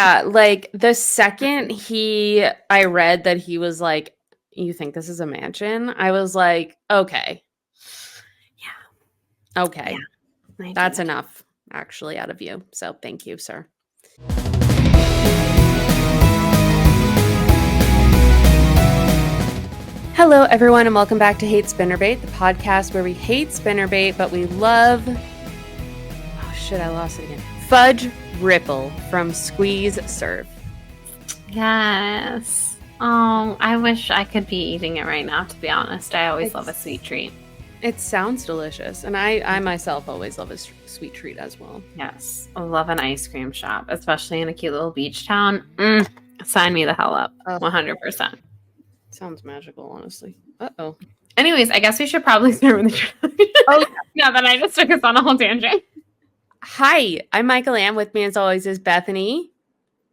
Yeah, like the second I read that he was like, "You think this is a mansion?" I was like, "Okay, Yeah, okay, I that's did. enough, actually, out of you." So thank you, sir. Hello, everyone, and welcome back to Hate Spinnerbait, the podcast where we hate spinnerbait, but we love. Oh shit! I lost it again. Fudge Ripple from Squeeze Serve. Yes. Oh, I wish I could be eating it right now, to be honest. I always love a sweet treat. It sounds delicious, and I myself always love a sweet treat as well. Yes. I love an ice cream shop, especially in a cute little beach town. Sign me the hell up. 100%. Sounds magical, honestly. Uh-oh. Anyways, I guess we should probably start with the Oh, now that I just took us on a whole tangent. hi, I'm Michael Ann. With me, as always, is Bethany.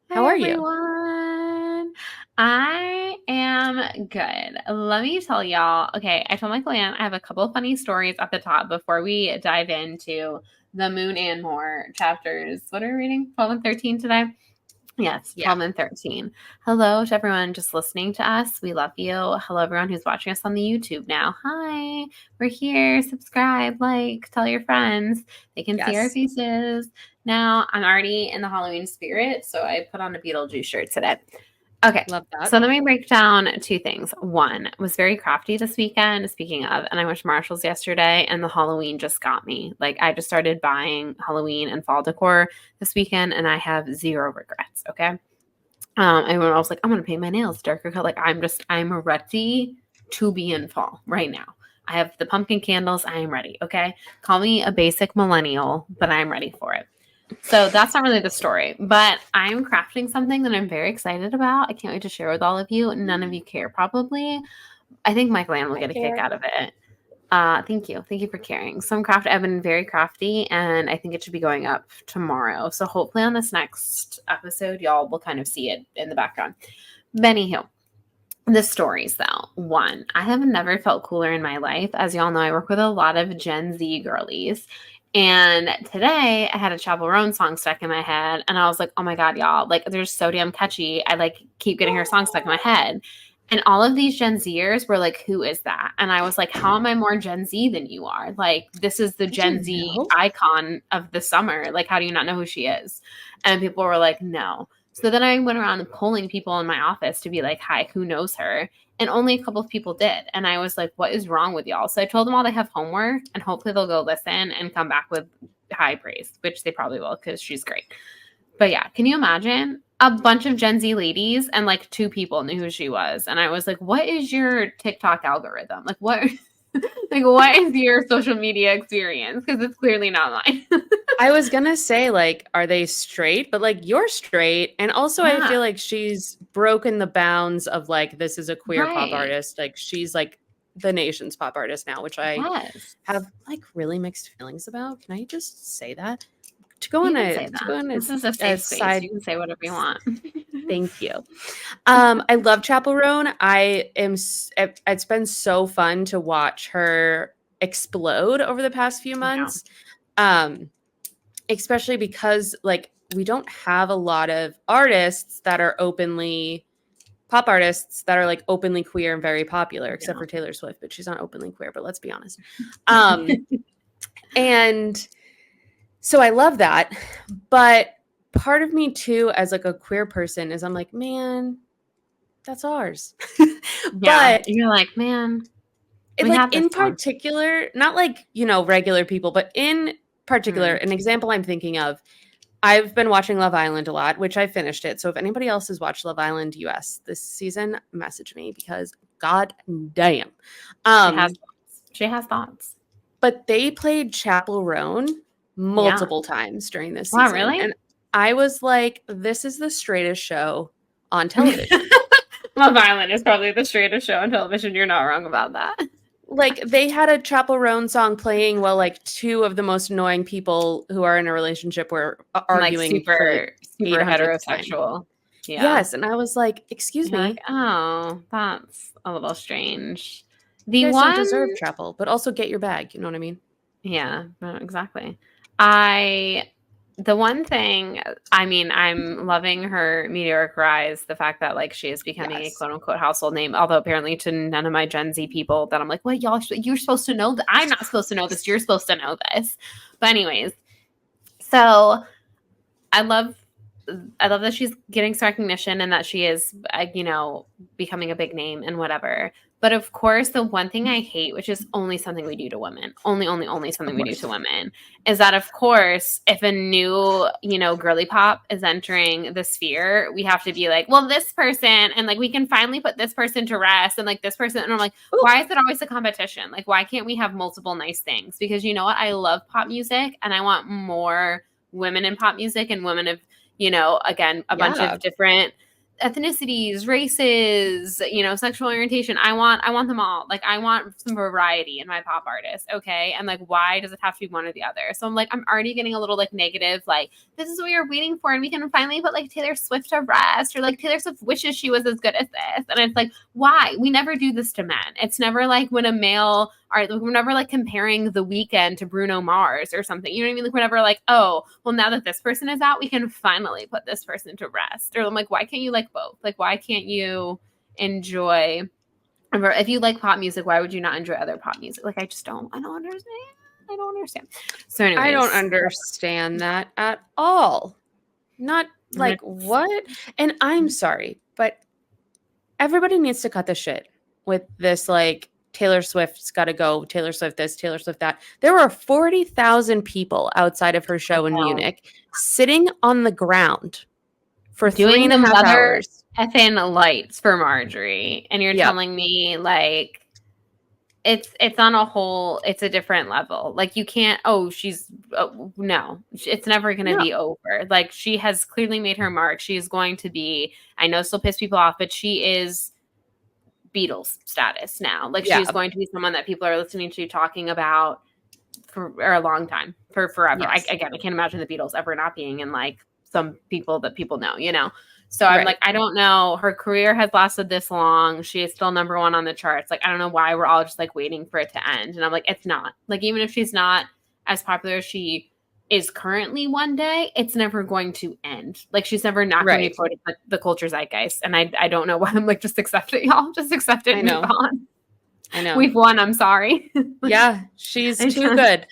How Hi, are you? everyone. I am good. Let me tell y'all. Okay, I told Michael Ann I have a couple of funny stories at the top before we dive into the Moon and More chapters. What are we reading? 12 and 13 today? Yes, 12 and 13. Hello to everyone just listening to us. We love you. Hello, everyone who's watching us on the YouTube now. Hi, we're here. Subscribe, like, tell your friends. They can see our faces. Now, I'm already in the Halloween spirit, so I put on a Beetlejuice shirt today. Okay, Love that. so let me break down two things. One, was very crafty this weekend, speaking of, and I went to Marshall's yesterday, and the Halloween just got me. Like, I just started buying Halloween and fall decor this weekend, and I have zero regrets, okay? I was like, I'm going to paint my nails darker color. Like, I'm ready to be in fall right now. I have the pumpkin candles. I am ready, okay? Call me a basic millennial, but I'm ready for it. So that's not really the story, but I'm crafting something that I'm very excited about. I can't wait to share with all of you. None of you care, probably. I think Michael Ann will get a kick out of it. Thank you. Thank you for caring. So I've been very crafty, and I think it should be going up tomorrow. So hopefully on this next episode, y'all will kind of see it in the background. Anywho, the stories though. One, I have never felt cooler in my life. As y'all know, I work with a lot of Gen Z girlies. And today I had a Chapel Roan song stuck in my head, and I was like, oh my God, y'all, like they're so damn catchy. I like keep getting her song stuck in my head. And all of these Gen Zers were like, who is that? And I was like, how am I more Gen Z than you are? Like, this is the Gen Z icon of the summer. Like, how do you not know who she is? And people were like, no. So then I went around polling people in my office to be like, hi, who knows her? And only a couple of people did. And I was like, what is wrong with y'all? So I told them all they have homework, and hopefully they'll go listen and come back with high praise, which they probably will because she's great. But yeah, can you imagine a bunch of Gen Z ladies and like two people knew who she was? And I was like, what is your TikTok algorithm? Like, what? Like, what is your social media experience? Because it's clearly not mine. I was gonna say, like, are they straight? But like, you're straight, and also I feel like she's broken the bounds of like this is a queer pop artist. Like, she's like the nation's pop artist now, which I have like really mixed feelings about. Can I just say that? To go on This is a safe space. You can say whatever you want. Thank you. I love Chapel Roan. It's been so fun to watch her explode over the past few months. Especially because like we don't have a lot of artists that are pop artists that are like openly queer and very popular, except for Taylor Swift, but she's not openly queer, but let's be honest. And so I love that. But part of me too, as like a queer person, is I'm like, man, that's ours. But you're like, man, like in particular, not like, regular people, but in particular, an example I'm thinking of, I've been watching Love Island a lot, which I finished it. So if anybody else has watched Love Island US this season, message me because god damn. She has thoughts. But they played Chapel Roan multiple times during this season. Wow, really? And I was like, this is the straightest show on television. Love Island is probably the straightest show on television. You're not wrong about that. Like, they had a Chapel Roan song playing while like two of the most annoying people who are in a relationship were arguing, like super heterosexual. Yeah. Yes, and I was like, excuse me. Like, oh, that's a little strange. You guys don't deserve Chapel, but also get your bag. You know what I mean? Yeah, exactly. I The one thing, I mean, I'm loving her meteoric rise, the fact that like she is becoming a Yes. quote unquote household name, although apparently to none of my Gen Z people that I'm like, well, y'all, you're supposed to know that. I'm not supposed to know this. You're supposed to know this. But anyways, so I love that she's getting some recognition and that she is, becoming a big name and whatever. But of course, the one thing I hate, which is only something we do to women, only something we do to women, is that of course, if a new, girly pop is entering the sphere, we have to be like, well, this person, and like we can finally put this person to rest, and like this person, and I'm like, Ooh. why is it always a competition? Like, why can't we have multiple nice things? Because you know what, I love pop music, and I want more women in pop music and women of again, a bunch of different ethnicities, races, sexual orientation. I want them all. Like, I want some variety in my pop artists. Okay. And like, why does it have to be one or the other? So I'm like, I'm already getting a little like negative, like, this is what we were waiting for. And we can finally put like Taylor Swift to rest, or like Taylor Swift wishes she was as good as this. And it's like, why? We never do this to men. It's never like when a male, we're never like comparing The Weeknd to Bruno Mars or something. You know what I mean? Like, we're never like, oh, well, now that this person is out, we can finally put this person to rest. Or I'm like, why can't you like both? Like, why can't you enjoy, if you like pop music, why would you not enjoy other pop music? Like, I don't understand. So anyways, I don't understand that at all. Not like what? And I'm sorry, but everybody needs to cut the shit with this, like, Taylor Swift's got to go, Taylor Swift this, Taylor Swift that. There were 40,000 people outside of her show in Munich sitting on the ground for doing 3.5 hours. Effing lights for Marjorie. And you're telling me like it's on a whole, it's a different level. Like, you can't, no, it's never going to be over. Like, she has clearly made her mark. She is going to be, I know still piss people off, but she is Beatles status now. Like, she's going to be someone that people are listening to, talking about for a long time, for forever. Yes. I can't imagine the Beatles ever not being in like some people that people know, So I'm like, I don't know. Her career has lasted this long. She is still number one on the charts. Like, I don't know why we're all just like waiting for it to end. And I'm like, it's not. Like, even if she's not as popular as she is currently one day, it's never going to end. Like, she's never not going to be quoted the culture zeitgeist. And I don't know why. I'm like, just accept it, y'all. Just accept it and move on. I know. We've won. I'm sorry. Yeah, she's too good.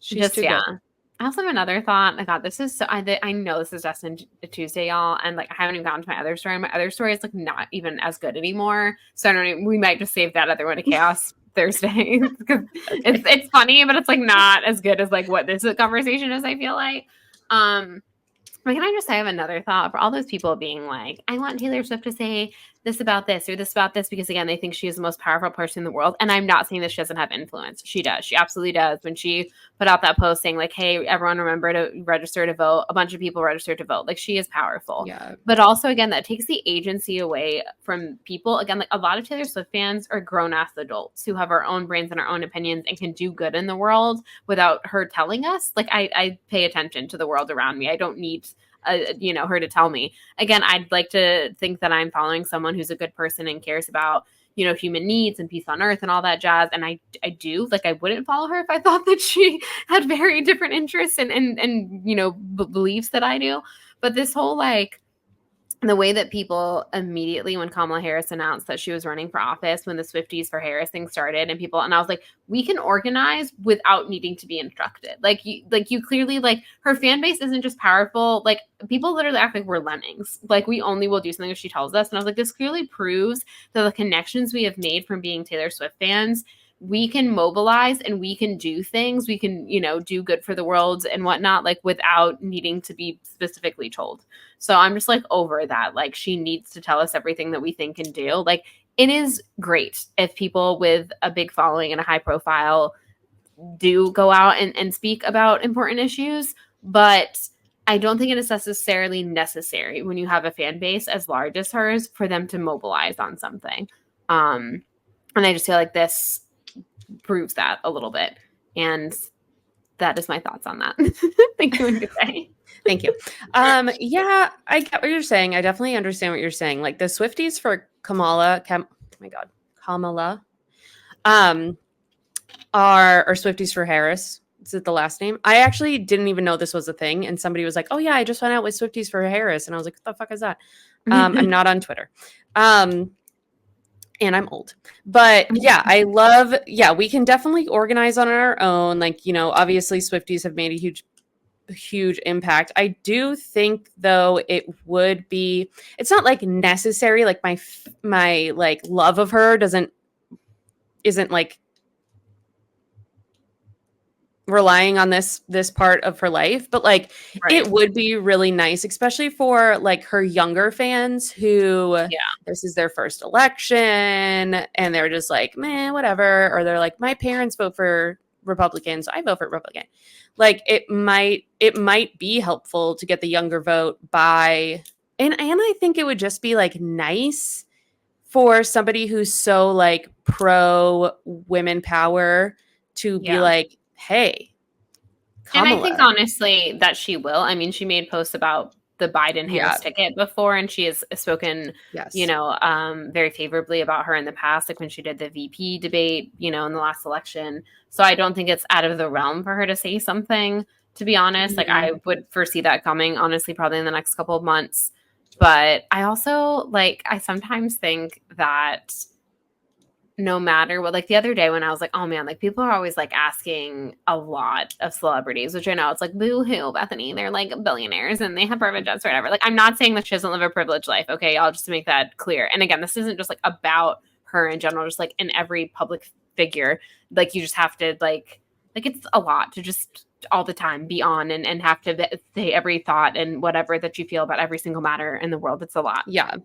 She's just, too good. I also have another thought. I thought this is so. I know this is Dessen Tuesday, y'all, and like I haven't even gotten to my other story. My other story is like not even as good anymore. So I don't even, we might just save that other one to Chaos Thursday because it's funny, but it's like not as good as like what this conversation is. I feel like. But can I just say, I have another thought for all those people being like, I want Taylor Swift to say this about this or this about this, because again, they think she is the most powerful person in the world. And I'm not saying that she doesn't have influence. She does. She absolutely does. When she put out that post saying like, hey, everyone remember to register to vote, a bunch of people registered to vote. Like, she is powerful. Yeah. But also, again, that takes the agency away from people. Again, like a lot of Taylor Swift fans are grown-ass adults who have our own brains and our own opinions and can do good in the world without her telling us. Like, I pay attention to the world around me. I don't need her to tell me. Again, I'd like to think that I'm following someone who's a good person and cares about, human needs and peace on earth and all that jazz. And I do. Like, I wouldn't follow her if I thought that she had very different interests and beliefs that I do. But this whole, like, the way that people immediately, when Kamala Harris announced that she was running for office, when the Swifties for Harris thing started, and I was like, we can organize without needing to be instructed. Like you clearly, like, her fan base isn't just powerful. Like, people literally act like we're lemmings. Like, we only will do something if she tells us. And I was like, this clearly proves that the connections we have made from being Taylor Swift fans, we can mobilize and we can do things. We can, do good for the world and whatnot, like, without needing to be specifically told. So I'm just like over that. Like, she needs to tell us everything that we think and do. Like, it is great if people with a big following and a high profile do go out and speak about important issues. But I don't think it is necessarily necessary when you have a fan base as large as hers for them to mobilize on something. And I just feel like this proves that a little bit. And that is my thoughts on that. Thank you and good day. Thank you. Yeah, I get what you're saying. I definitely understand what you're saying. Like, the Swifties for Kamala, are Swifties for Harris. is it the last name? I actually didn't even know this was a thing. And somebody was like, oh, yeah, I just went out with Swifties for Harris. And I was like, what the fuck is that? I'm not on Twitter. And I'm old. But yeah, I love, we can definitely organize on our own. Like, you know, obviously Swifties have made a huge impact. I do think though it would be, it's not like necessary. Like my like love of her isn't like relying on this part of her life, but like it would be really nice, especially for like her younger fans who this is their first election and they're just like, man, whatever, or they're like, my parents vote for Republican, so I vote for Republican. Like it might be helpful to get the younger vote by, and I think it would just be like nice for somebody who's so like pro women power to be like, hey, Kamala. And I think honestly that she will. I mean, she made posts about the Biden-Harris ticket before, and she has spoken, you know, very favorably about her in the past, like when she did the VP debate, you know, in the last election. So I don't think it's out of the realm for her to say something, to be honest. Like I would foresee that coming, honestly, probably in the next couple of months. But I also, like, I sometimes think that no matter what, like the other day when I was like, oh man, like people are always like asking a lot of celebrities, which I know it's like boo-hoo, Bethany, they're like billionaires and they have private jets or whatever. Like I'm not saying that she doesn't live a privileged life, okay? I'll just make that clear. And again, this isn't just like about her in general, just like in every public figure, like you just have to like it's a lot to just all the time be on and have to say every thought and whatever that you feel about every single matter in the world. It's a lot. Yeah.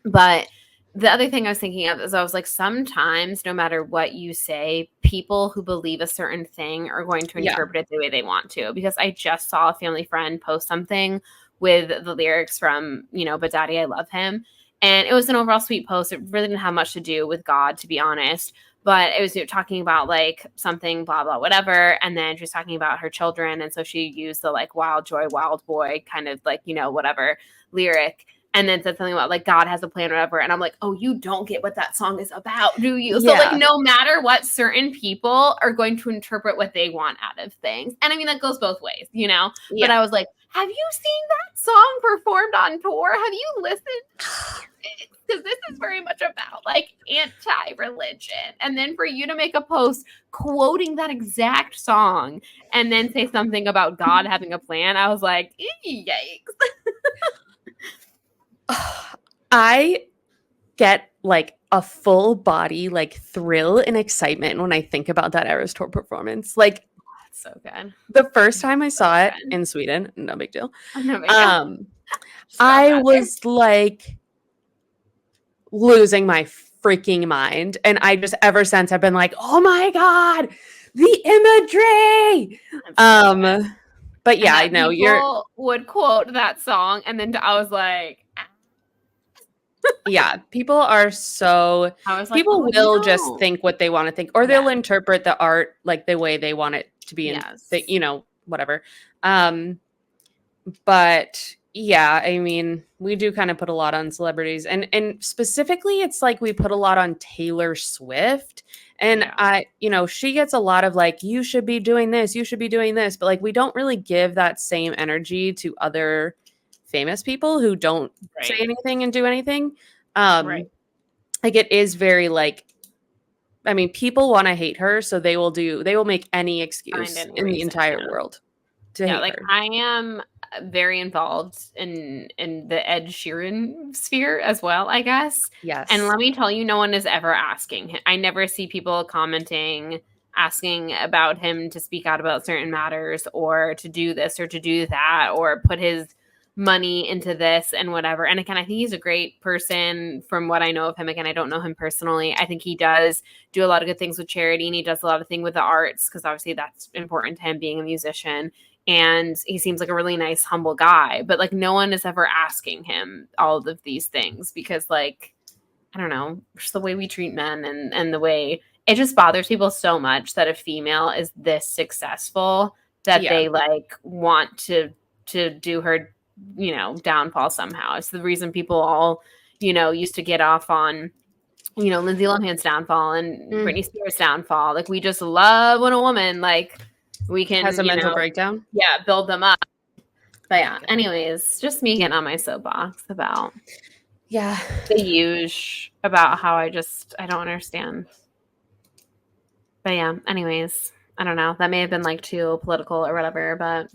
But the other thing I was thinking of is I was like, sometimes no matter what you say, people who believe a certain thing are going to interpret it the way they want to. Because I just saw a family friend post something with the lyrics from, you know, But Daddy, I Love Him. And it was an overall sweet post. It really didn't have much to do with God, to be honest. But it was talking about like something, blah, blah, whatever. And then she was talking about her children. And so she used the like wild joy, wild boy kind of like, you know, whatever lyric. And then said something about like God has a plan or whatever. And I'm like, oh, you don't get what that song is about, do you? So like no matter what, certain people are going to interpret what they want out of things. And I mean, that goes both ways, you know? But I was like, have you seen that song performed on tour? Have you listened? Because this is very much about like anti-religion. And then for you to make a post quoting that exact song and then say something about God having a plan, I was like, yikes. I get like a full body like thrill and excitement when I think about that Eras Tour performance. Like, that's so good. The first time I saw it in Sweden, no big deal. No big deal. I was like losing my freaking mind, and I just ever since I've been like, oh my god, the imagery. But yeah, I know people would quote that song, and then I was like. Yeah, people are so people will just think what they want to think, or they'll interpret the art like the way they want it to be, you know, whatever. But yeah, I mean, we do kind of put a lot on celebrities, and specifically, it's like we put a lot on Taylor Swift, and you know, she gets a lot of like, you should be doing this, you should be doing this, but like we don't really give that same energy to other famous people who don't say anything and do anything. Like it is very like, I mean, people want to hate her, so they will make any excuse in the entire world to hate like her. I am very involved in the Ed Sheeran sphere as well, I guess. Yes. And let me tell you, no one is ever asking. I never see people commenting, asking about him to speak out about certain matters or to do this or to do that or put his money into this and whatever. And again, I think he's a great person from what I know of him. Again, I don't know him personally. I think he does do a lot of good things with charity, and he does a lot of things with the arts because obviously that's important to him being a musician. And he seems like a really nice, humble guy. But like no one is ever asking him all of these things because like, I don't know, just the way we treat men and the way it just bothers people so much that a female is this successful that they like want to do her, you know, downfall somehow. It's the reason people all, you know, used to get off on, you know, Lindsay Lohan's downfall and Britney Spears' downfall. Like we just love when a woman like we can, Has a mental breakdown. Yeah, build them up. But yeah, anyways, just me getting on my soapbox about the huge, about how I don't understand. But yeah, anyways, I don't know. That may have been like too political or whatever, but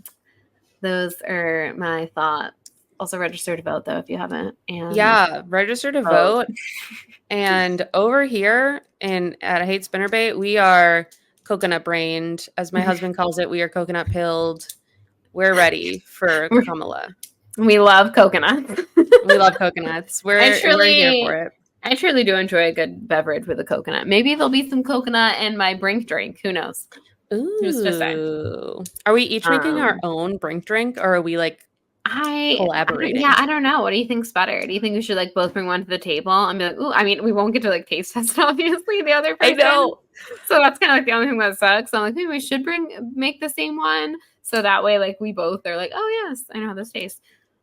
those are my thoughts. Also register to vote though if you haven't. And register to vote. And over here at Hate Spinnerbait, we are coconut brained, as my husband calls it. We are coconut pilled. We're ready for Kamala. We love coconuts. We love coconuts. We're here for it. I truly do enjoy a good beverage with a coconut. Maybe there'll be some coconut in my Brink drink. Who knows? Ooh. Who's to say? Are we each making our own Brink drink, or are we like collaborating? I don't know. What do you think's better? Do you think we should like both bring one to the table and be like, ooh, I mean, we won't get to like taste test it, obviously, the other person. I know. So that's kind of like the only thing that sucks. So I'm like, maybe we should make the same one. So that way, like, we both are like, oh yes, I know how this tastes.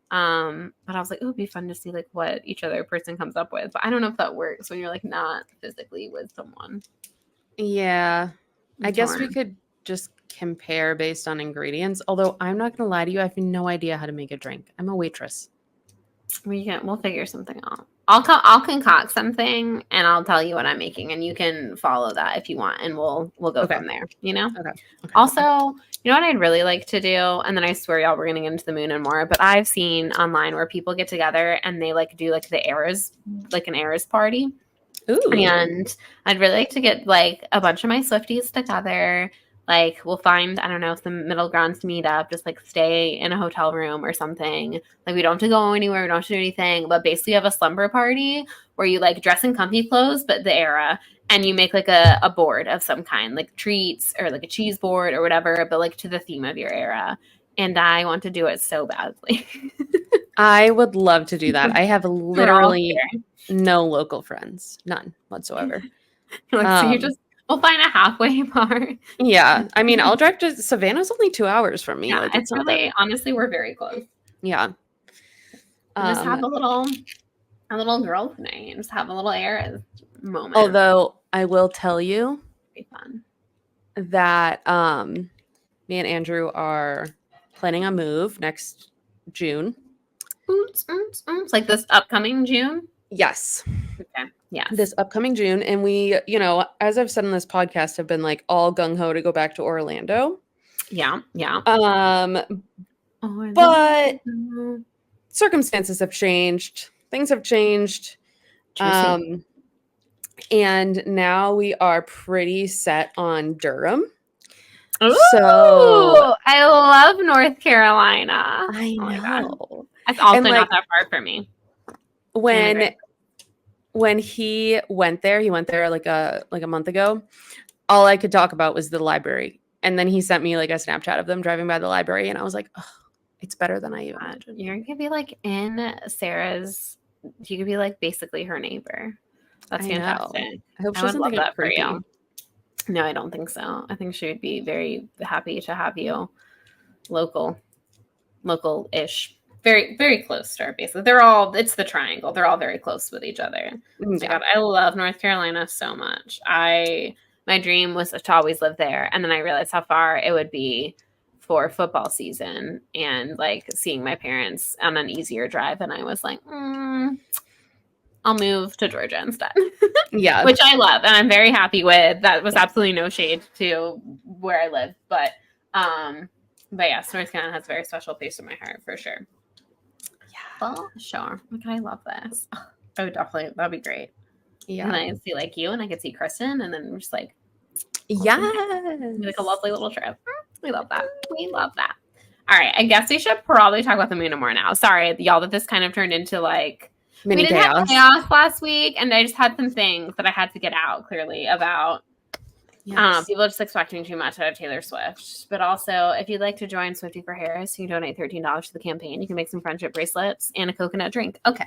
But I was like, it would be fun to see like what each other person comes up with. But I don't know if that works when you're like not physically with someone. Yeah. I guess we could just compare based on ingredients. Although I'm not gonna lie to you, I have no idea how to make a drink. I'm a waitress. We'll figure something out. I'll concoct something and I'll tell you what I'm making, and you can follow that if you want, and we'll go from there. You know. Okay. Also, you know what I'd really like to do, and then I swear y'all we're gonna get into the moon and more. But I've seen online where people get together and they like do like the eras, like an eras party. Ooh. And I'd really like to get like a bunch of my Swifties together. Like we'll find, I don't know, some middle grounds to meet up, just like stay in a hotel room or something. Like we don't have to go anywhere, we don't have to do anything, but basically have a slumber party where you like dress in comfy clothes, but the era, and you make like a board of some kind, like treats or like a cheese board or whatever, but like to the theme of your era. And I want to do it so badly. I would love to do that. I have literally no local friends, none whatsoever. So we'll find a halfway bar. Yeah. I mean, I'll drive to Savannah's only 2 hours from me. Yeah, like, it's really, honestly, we're very close. Yeah. Just have a little girls' night. Just have a little air moment. Although I will tell you be fun. That me and Andrew are planning a move next June. Like this upcoming June? Yes. Okay. Yeah. This upcoming June. And we, you know, as I've said in this podcast, have been like all gung-ho to go back to Orlando. Yeah. Yeah. But circumstances have changed. Things have changed. And now we are pretty set on Durham. Ooh, so I love North Carolina. I know. That's also not that far for me. When he went there like a month ago. All I could talk about was the library. And then he sent me like a Snapchat of them driving by the library, and I was like, oh, it's better than I imagined. You're gonna be like in Sarah's. You could be like basically her neighbor. That's fantastic. I hope she doesn't think that for you. No, I don't think so. I think she would be very happy to have you local-ish. Very, very close to her, basically. It's the triangle. They're all very close with each other. Yeah. Oh my God, I love North Carolina so much. My dream was to always live there. And then I realized how far it would be for football season and like seeing my parents on an easier drive. And I was like, I'll move to Georgia instead. Yeah. Which I love and I'm very happy with. That was absolutely no shade to where I live. But yes, North Carolina has a very special place in my heart for sure. Yeah. Well, sure. Okay, I love this. I would definitely, that'd be great. Yeah. And I could see like you and I could see Kristen and then we're just like, like a lovely little trip. We love that. We love that. All right. I guess we should probably talk about the moon more now. Sorry, y'all, that this kind of turned into like mini we didn't have chaos last week, and I just had some things that I had to get out clearly about. Yes. People just expecting too much out of Taylor Swift. But also, if you'd like to join Swifty for Harris, you can donate $13 to the campaign. You can make some friendship bracelets and a coconut drink. Okay.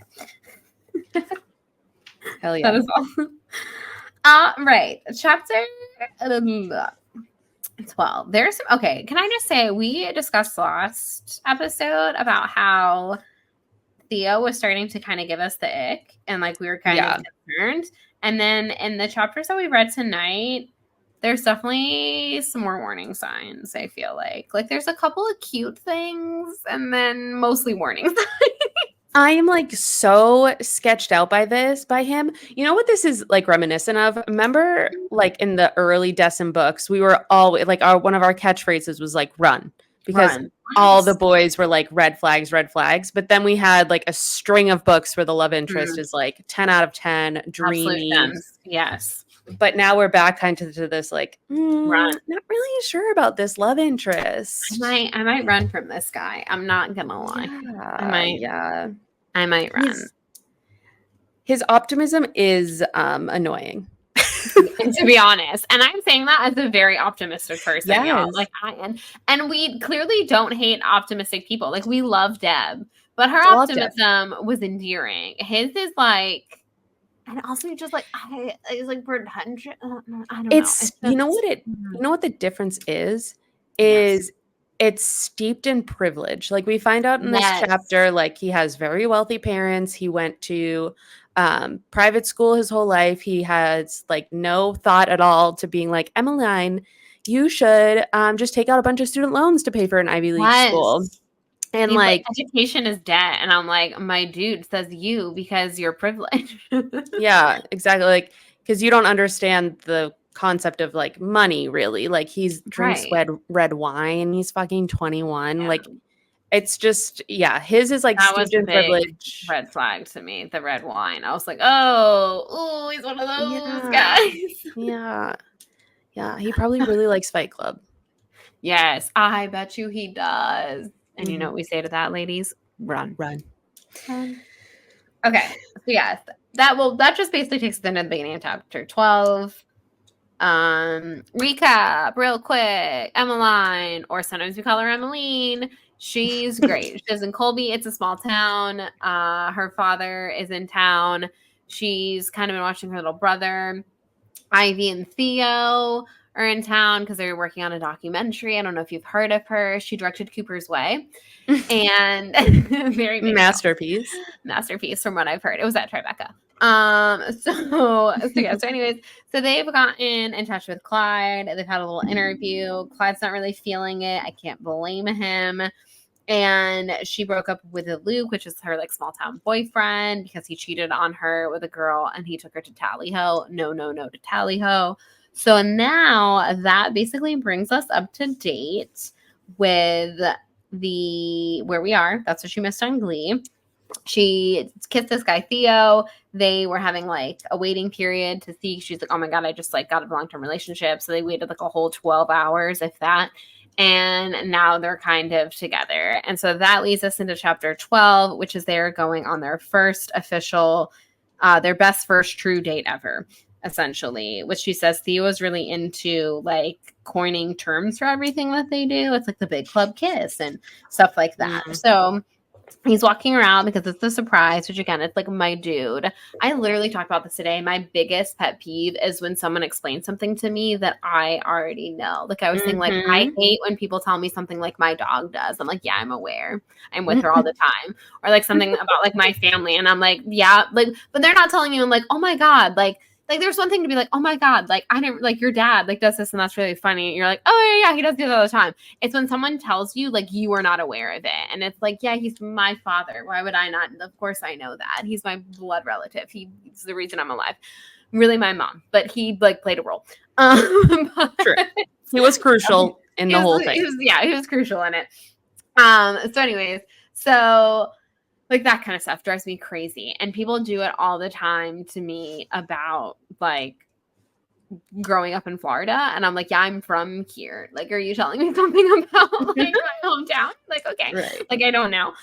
Hell yeah. That is all. Right. Chapter 12. There's some, okay. Can I just say, we discussed last episode about how Theo was starting to kind of give us the ick and like we were kind of concerned. And then in the chapters that we read tonight, There's definitely some more warning signs, I feel like. Like, there's a couple of cute things and then mostly warning signs. I am like so sketched out by him. You know what this is like reminiscent of? Remember, like in the early Dessen books, we were always like one of our catchphrases was like run because Run. all the boys were like red flags, red flags. But then we had like a string of books where the love interest is like 10 out of 10, Absolute dreamy. gems. Yes. But now we're back kind of to this like, Run. not really sure about this love interest. I might run from this guy. I'm not gonna lie. Yeah. I might run. His optimism is annoying. To be honest, and I'm saying that as a very optimistic person, Yes. y'all. Like I am, and we clearly don't hate optimistic people. Like we love Deb, but her optimism was endearing. His is like, and also just like it's like pretentious. I don't know. It's you know what the difference is it's steeped in privilege. Like we find out in this chapter, like he has very wealthy parents. He went to private school his whole life. He has like no thought at all to being like, Emmeline, you should just take out a bunch of student loans to pay for an Ivy League school. And like education is debt. And I'm like, my dude says you because you're privileged. Yeah, exactly. Like, because you don't understand the concept of like money really. Like he's drinks red wine. He's fucking 21. Yeah. Like it's just, his is like steeped in privilege. Red flag to me, the red wine. I was like, oh, he's one of those guys. Yeah. He probably really likes Fight Club. Yes, I bet you he does. And you know what we say to that, ladies? Run. Okay. So yes, that just basically takes us into the beginning of chapter 12. Recap real quick. Emmeline, or sometimes we call her Emmeline. She's great. She lives in Colby. It's a small town. Her father is in town. She's kind of been watching her little brother. Ivy and Theo are in town because they're working on a documentary. I don't know if you've heard of her. She directed Cooper's Way. And very masterpiece from what I've heard. It was at Tribeca. So anyways, so they've gotten in touch with Clyde. They've had a little interview. Clyde's not really feeling it. I can't blame him. And she broke up with Luke, which is her like small town boyfriend, because he cheated on her with a girl and he took her to Tally Ho. No to Tally Ho. So now that basically brings us up to date with where we are. That's what she missed on Glee. She kissed this guy Theo. They were having like a waiting period to see. She's like, oh my God, I just like got a long-term relationship. So they waited like a whole 12 hours, if that. And now they're kind of together. And so that leads us into chapter 12, which is they're going on their first official, their best first true date ever, essentially, which she says Theo is really into like coining terms for everything that they do. It's like the big club kiss and stuff like that. Mm-hmm. So he's walking around because it's a surprise, which again, it's like my dude. I literally talked about this today. My biggest pet peeve is when someone explains something to me that I already know. Like I was saying, like I hate when people tell me something like my dog does. I'm like, yeah, I'm aware. I'm with her all the time. Or like something about like my family. And I'm like, yeah, like, but they're not telling you. I'm like, oh my God, like there's one thing to be like, oh my God, like I didn't like your dad like does this and that's really funny. And you're like, oh yeah, he does that all the time. It's when someone tells you like you are not aware of it. And it's like, yeah, he's my father. Why would I not? Of course I know that. He's my blood relative. He's the reason I'm alive. Really my mom, but he like played a role. True. He was crucial in the whole thing. He was crucial in it. So anyways, so like that kind of stuff drives me crazy. And people do it all the time to me about like growing up in Florida. And I'm like, yeah, I'm from here. Like, are you telling me something about like my hometown? Like, okay. Right. Like, I don't know.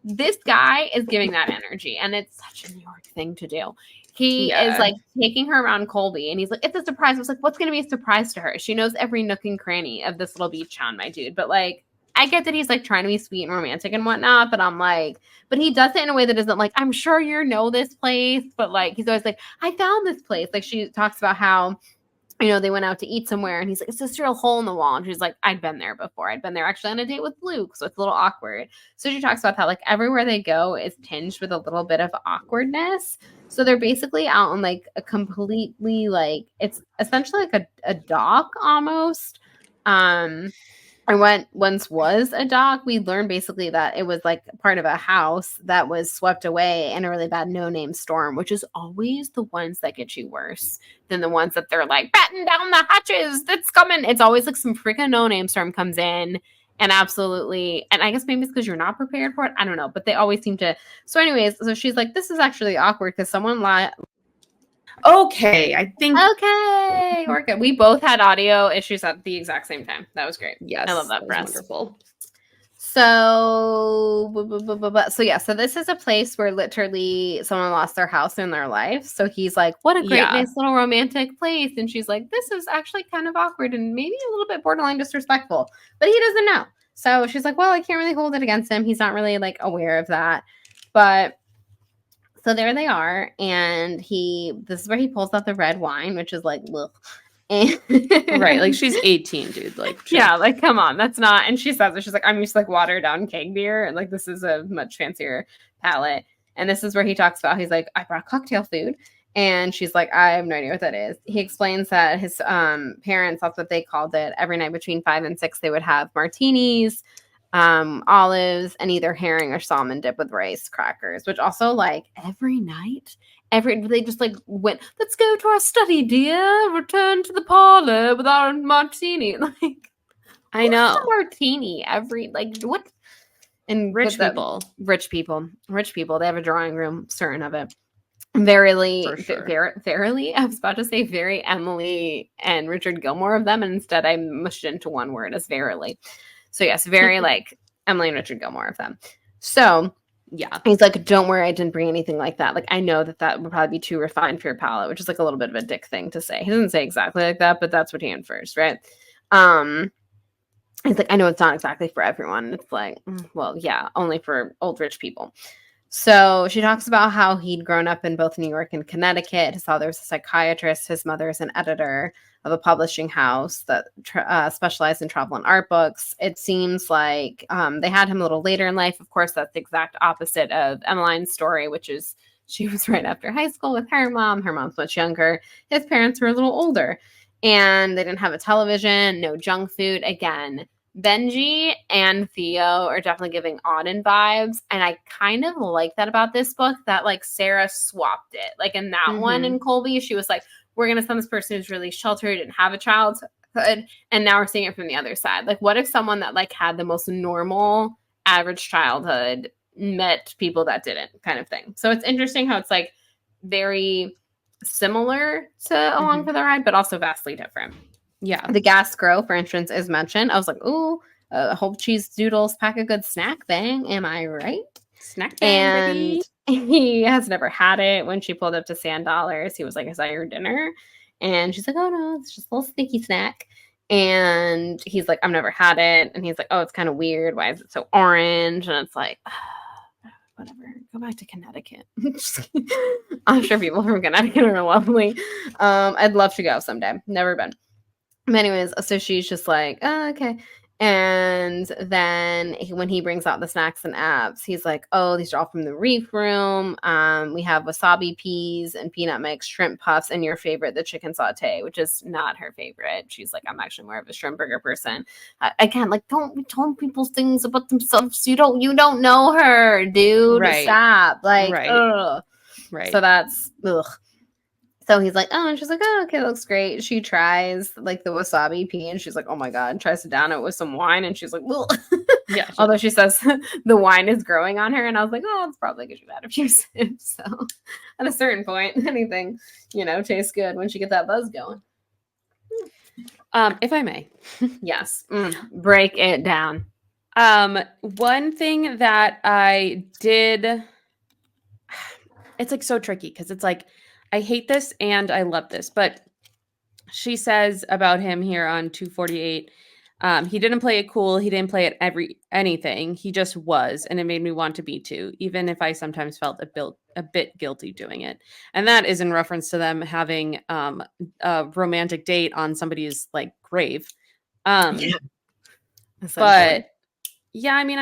This guy is giving that energy. And it's such a New York thing to do. He is like taking her around Colby and he's like, it's a surprise. I was like, what's going to be a surprise to her? She knows every nook and cranny of this little beach town, my dude. But like, I get that he's like trying to be sweet and romantic and whatnot, but I'm like, but he does it in a way that isn't like, I'm sure you know this place, but like, he's always like, I found this place. Like she talks about how they went out to eat somewhere, and he's like, it's this real hole in the wall. And she's like, I'd been there before. I'd been there actually on a date with Luke. So it's a little awkward. So she talks about how like everywhere they go is tinged with a little bit of awkwardness. So they're basically out on like a completely like, it's essentially like a dock almost. And what once was a dock, we learned basically that it was like part of a house that was swept away in a really bad no-name storm, which is always the ones that get you worse than the ones that they're like, batten down the hatches, that's coming. It's always like some freaking no-name storm comes in and absolutely, and I guess maybe it's because you're not prepared for it. I don't know, but they always seem to. So anyways, so she's like, this is actually awkward because someone Okay, I think. Okay, we're good. We both had audio issues at the exact same time. That was great. Yes, I love that for us. Wonderful. So this is a place where literally someone lost their house in their life. So he's like, what a great, nice little romantic place. And she's like, this is actually kind of awkward and maybe a little bit borderline disrespectful. But he doesn't know. So she's like, well, I can't really hold it against him. He's not really like aware of that. But so there they are, and this is where he pulls out the red wine, which is like, ugh. Right, like she's 18, dude. Like, chill. Yeah, like come on, that's not. And she says it. She's like, I'm used to like watered down keg beer, and like this is a much fancier palate. And this is where he talks about. He's like, I brought cocktail food, and she's like, I have no idea what that is. He explains that his parents, that's what they called it. Every night between 5 and 6, they would have martinis, olives, and either herring or salmon dip with rice crackers, which also like every night they just like went, let's go to our study, dear, return to the parlor with our martini. Like, I know, martini every, like, what? And rich people, they have a drawing room, certain of it. Verily, I was about to say very Emily and Richard Gilmore of them, and instead I mushed it into one word as verily. So yes, very like Emily and Richard Gilmore of them. So yeah, he's like, don't worry, I didn't bring anything like that. Like, I know that would probably be too refined for your palate, which is like a little bit of a dick thing to say. He doesn't say exactly like that, but that's what he infers, right? He's like, I know it's not exactly for everyone. It's like, well, yeah, only for old rich people. So she talks about how he'd grown up in both New York and Connecticut. His father was a psychiatrist. His mother is an editor of a publishing house that specialized in travel and art books. It seems like they had him a little later in life. Of course, that's the exact opposite of Emmeline's story, which is she was right after high school with her mom. Her mom's much younger. His parents were a little older, and they didn't have a television, no junk food. Again, Benji and Theo are definitely giving Auden vibes, and I kind of like that about this book, that like Sarah swapped it. Like in that one in Colby, she was like, we're going to send this person who's really sheltered and have a childhood, and now we're seeing it from the other side. Like, what if someone that like had the most normal average childhood met people that didn't, kind of thing. So it's interesting how it's like very similar to Along for the Ride, but also vastly different. Yeah. The gas grill, for instance, is mentioned. I was like, ooh, whole cheese doodles pack a good snack bang. Am I right? Snack bang, and he has never had it. When she pulled up to $10, he was like, is that your dinner? And she's like, oh, no, it's just a little sneaky snack. And he's like, I've never had it. And he's like, oh, it's kind of weird. Why is it so orange? And it's like, whatever, go back to Connecticut. I'm sure people from Connecticut are lovely. I'd love to go someday. Never been. Anyways, so she's just like, oh, okay. And then when he brings out the snacks and apps, he's like, oh, these are all from the reef room. We have wasabi peas and peanut mix, shrimp puffs, and your favorite, the chicken saute, which is not her favorite. She's like, I'm actually more of a shrimp burger person. Again, like, don't be telling people things about themselves. You don't know her, dude. Right. Stop. Like, right. Ugh. Right. So that's, ugh. So he's like, oh, and she's like, oh, okay, that looks great. She tries like the wasabi pea, and she's like, oh my God, and tries to down it with some wine, and she's like, well, yeah. Although she says the wine is growing on her, and I was like, oh, it's probably because you've had a few sips. So at a certain point, anything, tastes good when she gets that buzz going. If I may. Yes. Break it down. One thing that I did, it's like so tricky because it's like, I hate this and I love this, but she says about him here on 248, He didn't play it cool. He didn't play it anything. He just was, and it made me want to be too, even if I sometimes felt a bit guilty doing it. And that is in reference to them having a romantic date on somebody's like grave. Yeah. But yeah, I mean,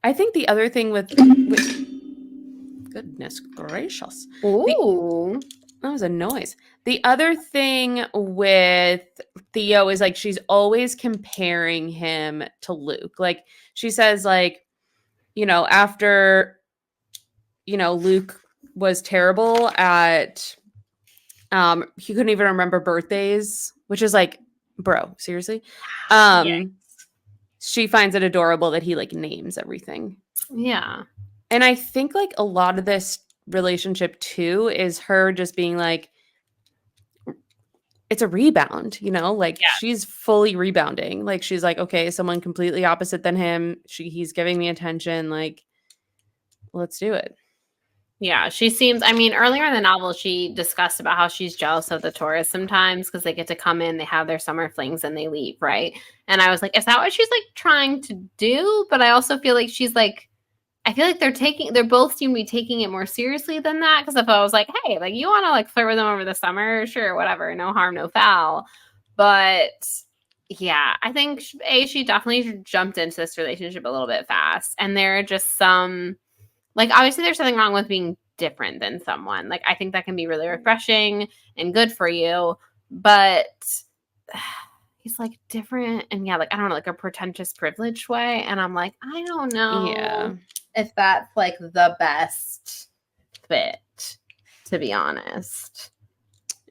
I think the other thing with goodness gracious. Ooh. That was a noise. The other thing with Theo is like she's always comparing him to Luke. Like she says like, after Luke was terrible at he couldn't even remember birthdays, which is like, bro, seriously? Yeah. She finds it adorable that he like names everything. Yeah. And I think like a lot of this relationship too is her just being like, it's a rebound, like she's fully rebounding. Like she's like, okay, someone completely opposite than him. He's giving me attention. Like, let's do it. Yeah, she seems, I mean, earlier in the novel, she discussed about how she's jealous of the tourists sometimes because they get to come in, they have their summer flings, and they leave, right? And I was like, is that what she's like trying to do? But I also feel like she's like, I feel like they're both seem to be taking it more seriously than that. Because if I was like, hey, like you want to like flirt with them over the summer, sure, whatever, no harm, no foul. But yeah, I think she definitely jumped into this relationship a little bit fast, and there are just some. Like, obviously, there's something wrong with being different than someone. Like, I think that can be really refreshing and good for you. But he's, like, different. And, yeah, like, I don't know, like a pretentious, privileged way. And I'm like, I don't know if that's, like, the best fit, to be honest.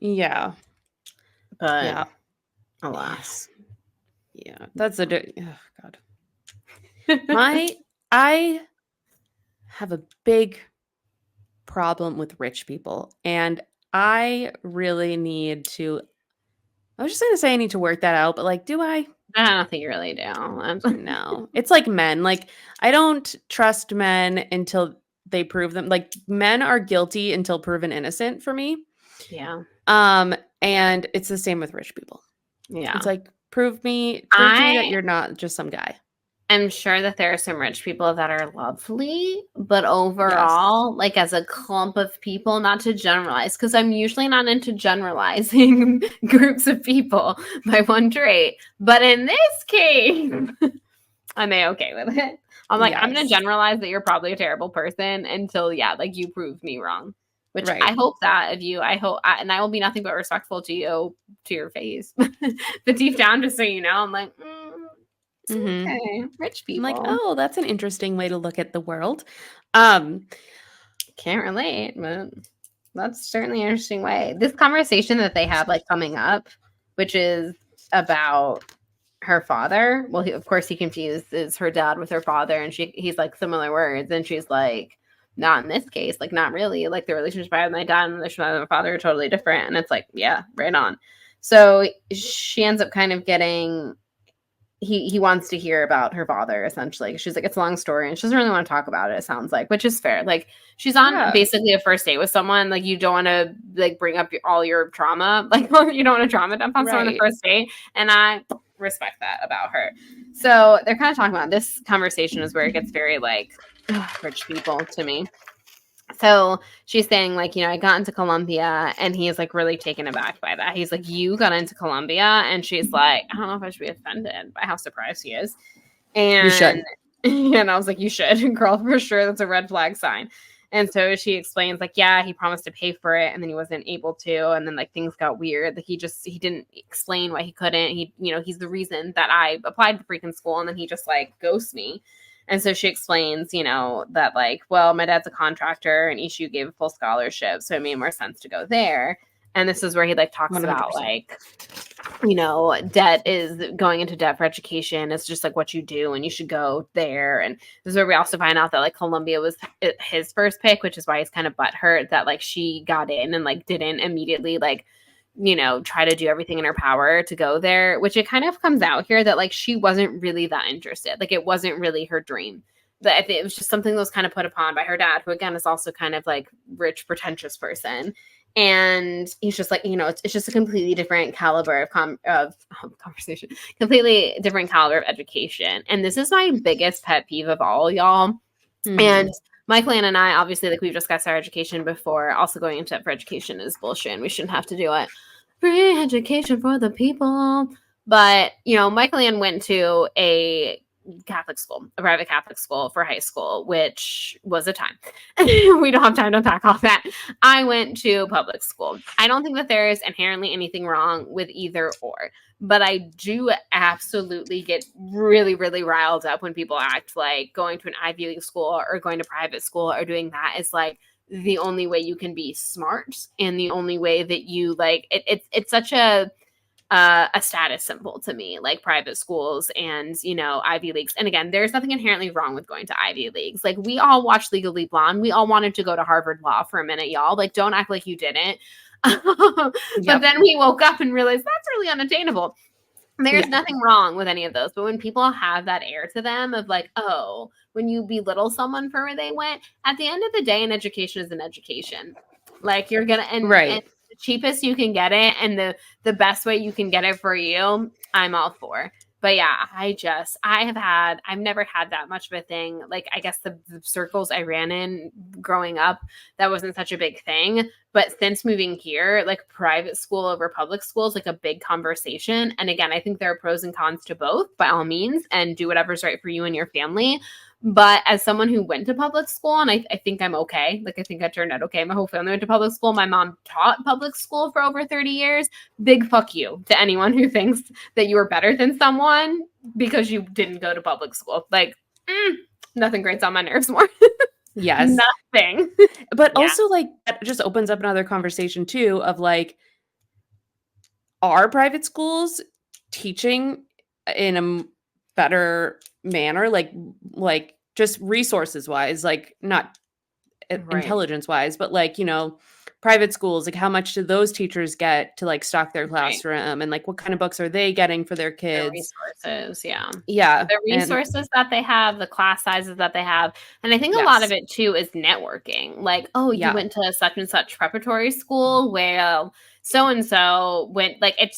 Yeah. But, yeah. Alas. Yeah. That's oh, God. I have a big problem with rich people, and I really need to I was just going to say I need to work that out, but like, do I? I don't think you really do. No. It's like men. Like, I don't trust men until they prove them. Like, men are guilty until proven innocent for me. Yeah. And it's the same with rich people. Yeah. It's like, prove to me that you're not just some guy. I'm sure that there are some rich people that are lovely, but overall, like as a clump of people, not to generalize, because I'm usually not into generalizing groups of people by one trait. But in this case, I'm okay with it. I'm like, I'm going to generalize that you're probably a terrible person until, like you prove me wrong. Which I hope that of you. And I will be nothing but respectful to you, to your face. But deep down, just so you know, I'm like, okay, rich people. I'm like, oh, that's an interesting way to look at the world. Can't relate, but that's certainly an interesting way. This conversation that they have like coming up, which is about her father. Well, of course, he confuses her dad with her father, and he's like similar words, and she's like, not in this case, like not really. Like the relationship I have with my dad and the relationship I have with my father are totally different, and it's like, yeah, right on. So she ends up kind of getting. He wants to hear about her father, essentially. She's like, it's a long story, and she doesn't really want to talk about it, it sounds like, which is fair. Like, she's on basically a first date with someone. Like, you don't want to, like, bring up all your trauma. Like, you don't want to trauma dump on someone on the first date. And I respect that about her. So they're kind of talking about this conversation is where it gets very, like, rich people to me. So she's saying, like, I got into Columbia, and he's like really taken aback by that. He's like, you got into Columbia? And she's like, I don't know if I should be offended by how surprised he is. And you should. And I was like, you should, girl, for sure. That's a red flag sign. And so she explains, like, yeah, he promised to pay for it, and then he wasn't able to. And then like things got weird. Like he didn't explain why he couldn't. He's the reason that I applied to freaking school, and then he just like ghosts me. And so she explains, that like, well, my dad's a contractor and ECU gave a full scholarship, so it made more sense to go there. And this is where he like talks 100%. About like, debt is going into debt for education. It's just like what you do, and you should go there. And this is where we also find out that like Columbia was his first pick, which is why he's kind of butthurt that like she got in and like didn't immediately like, try to do everything in her power to go there, which it kind of comes out here that like she wasn't really that interested. Like it wasn't really her dream that it was just something that was kind of put upon by her dad, who again is also kind of like rich, pretentious person. And he's just like, it's just a completely different caliber of conversation, completely different caliber of education. And this is my biggest pet peeve of all, y'all. And Michael and I, obviously, like we've discussed our education before, also going into it for education is bullshit, and we shouldn't have to do it. Free education for the people. But, Michael Ann went to a Catholic school, a private Catholic school for high school, which was a time. We don't have time to unpack all that. I went to public school. I don't think that there is inherently anything wrong with either or, but I do absolutely get really, really riled up when people act like going to an Ivy League school or going to private school or doing that is like the only way you can be smart and the only way that you like it's such a status symbol to me, like private schools and, Ivy Leagues. And again, there's nothing inherently wrong with going to Ivy Leagues. Like we all watched Legally Blonde. We all wanted to go to Harvard Law for a minute, y'all. Like don't act like you didn't. But then we woke up and realized that's really unattainable. There's nothing wrong with any of those. But when people have that air to them of like, oh, when you belittle someone for where they went, at the end of the day, an education is an education. Like you're going to, and the cheapest you can get it and the best way you can get it for you, I'm all for. But yeah, I've never had that much of a thing. Like, I guess the circles I ran in growing up, that wasn't such a big thing. But since moving here, like private school over public school is like a big conversation. And again, I think there are pros and cons to both by all means, and do whatever's right for you and your family. But as someone who went to public school, and I think I'm okay. Like, I think I turned out okay. My whole family went to public school. My mom taught public school for over 30 years. Big fuck you to anyone who thinks that you are better than someone because you didn't go to public school. Like, nothing grates on my nerves more. Yes. Nothing. But also, like, that just opens up another conversation, too, of, like, are private schools teaching in a better manner, like just resources wise, like not intelligence wise, but like, private schools, like how much do those teachers get to like stock their classroom and like what kind of books are they getting for their kids? Their resources, yeah, the resources that they have, the class sizes that they have. And I think a lot of it too is networking. Like, oh, you went to such and such preparatory school, well, so and so went, like it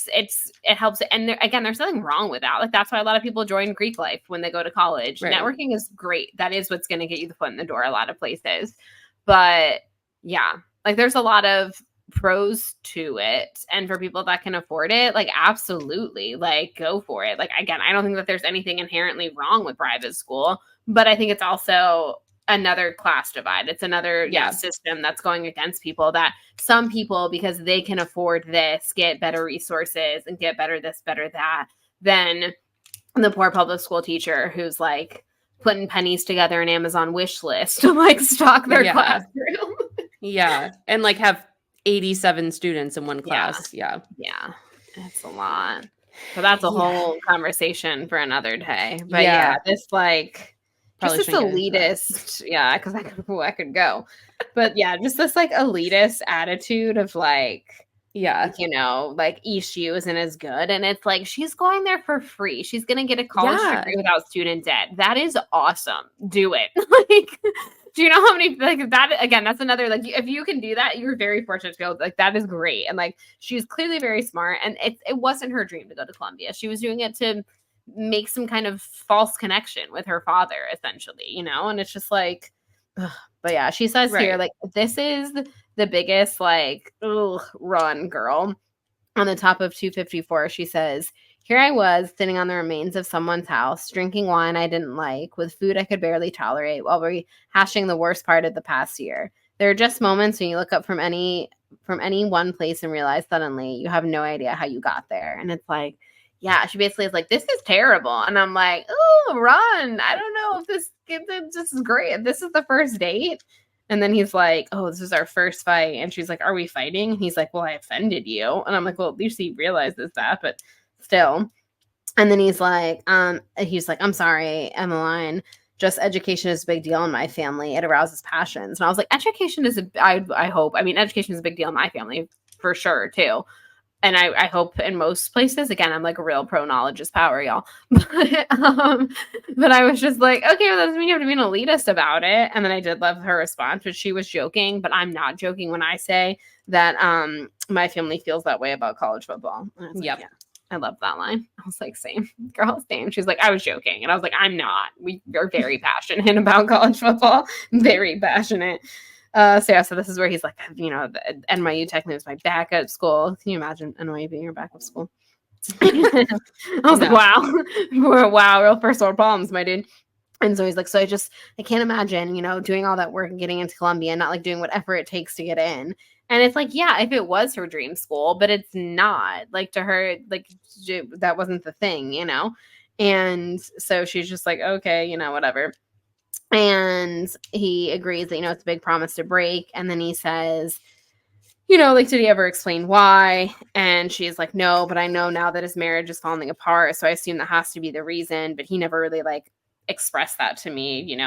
helps. And there's nothing wrong with that. Like that's why a lot of people join Greek life when they go to college. Networking is great. That is what's going to get you the foot in the door a lot of places. But yeah, like there's a lot of pros to it, and for people that can afford it, like absolutely, like go for it. Like again, I don't think that there's anything inherently wrong with private school, but I think it's also another class divide. It's another system that's going against people, that some people, because they can afford this, get better resources and get better this, better that, than the poor public school teacher who's like putting pennies together an Amazon wish list to like stock their classroom. And like have 87 students in one class. Yeah. It's a lot. So that's a whole conversation for another day. But this like just this elitist, because I could go. But just this like elitist attitude of like, like ECU isn't as good. And it's like, she's going there for free. She's going to get a college degree without student debt. That is awesome. Do it. Like, do you know how many, like that, again, that's another, like, if you can do that, you're very fortunate to be able to, like, that is great. And like, she's clearly very smart, and it wasn't her dream to go to Columbia. She was doing it to make some kind of false connection with her father, essentially, and it's just like, ugh. But she says here, like, this is the biggest, like, run, girl. On the top of 254, she says, here I was, sitting on the remains of someone's house, drinking wine I didn't like, with food I could barely tolerate, while rehashing the worst part of the past year. There are just moments when you look up from any one place and realize suddenly you have no idea how you got there. And it's like, she basically is like, this is terrible. And I'm like, oh, run. I don't know if this is great. This is the first date. And then he's like, oh, this is our first fight. And she's like, are we fighting? And he's like, well, I offended you. And I'm like, well, at least he realizes that, but still. And then he's like, I'm sorry, Emmeline. Just education is a big deal in my family. It arouses passions. And I was like, education is education is a big deal in my family for sure too. and I hope in most places, again, I'm like a real pro knowledge is power, y'all. But I was just like, okay, well, that doesn't mean you have to be an elitist about it. And then I did love her response, but she was joking. But I'm not joking when I say that my family feels that way about college football. And I was like, yeah, I love that line. I was like, same, girl, same. She's like, I was joking. And I was like, I'm not. We are very passionate about college football. Very passionate. So this is where he's like, NYU technically was my backup school. Can you imagine NYU being your backup school? I was like, wow, real first world problems, my dude. And so he's like, I can't imagine, doing all that work and getting into Columbia and not like doing whatever it takes to get in. And it's like, yeah, if it was her dream school, but it's not. Like, to her, like, that wasn't the thing, And so she's just like, okay, whatever. And he agrees that, it's a big promise to break. And then he says, did he ever explain why? And she's like, no, but I know now that his marriage is falling apart. So I assume that has to be the reason. But he never really expressed that to me,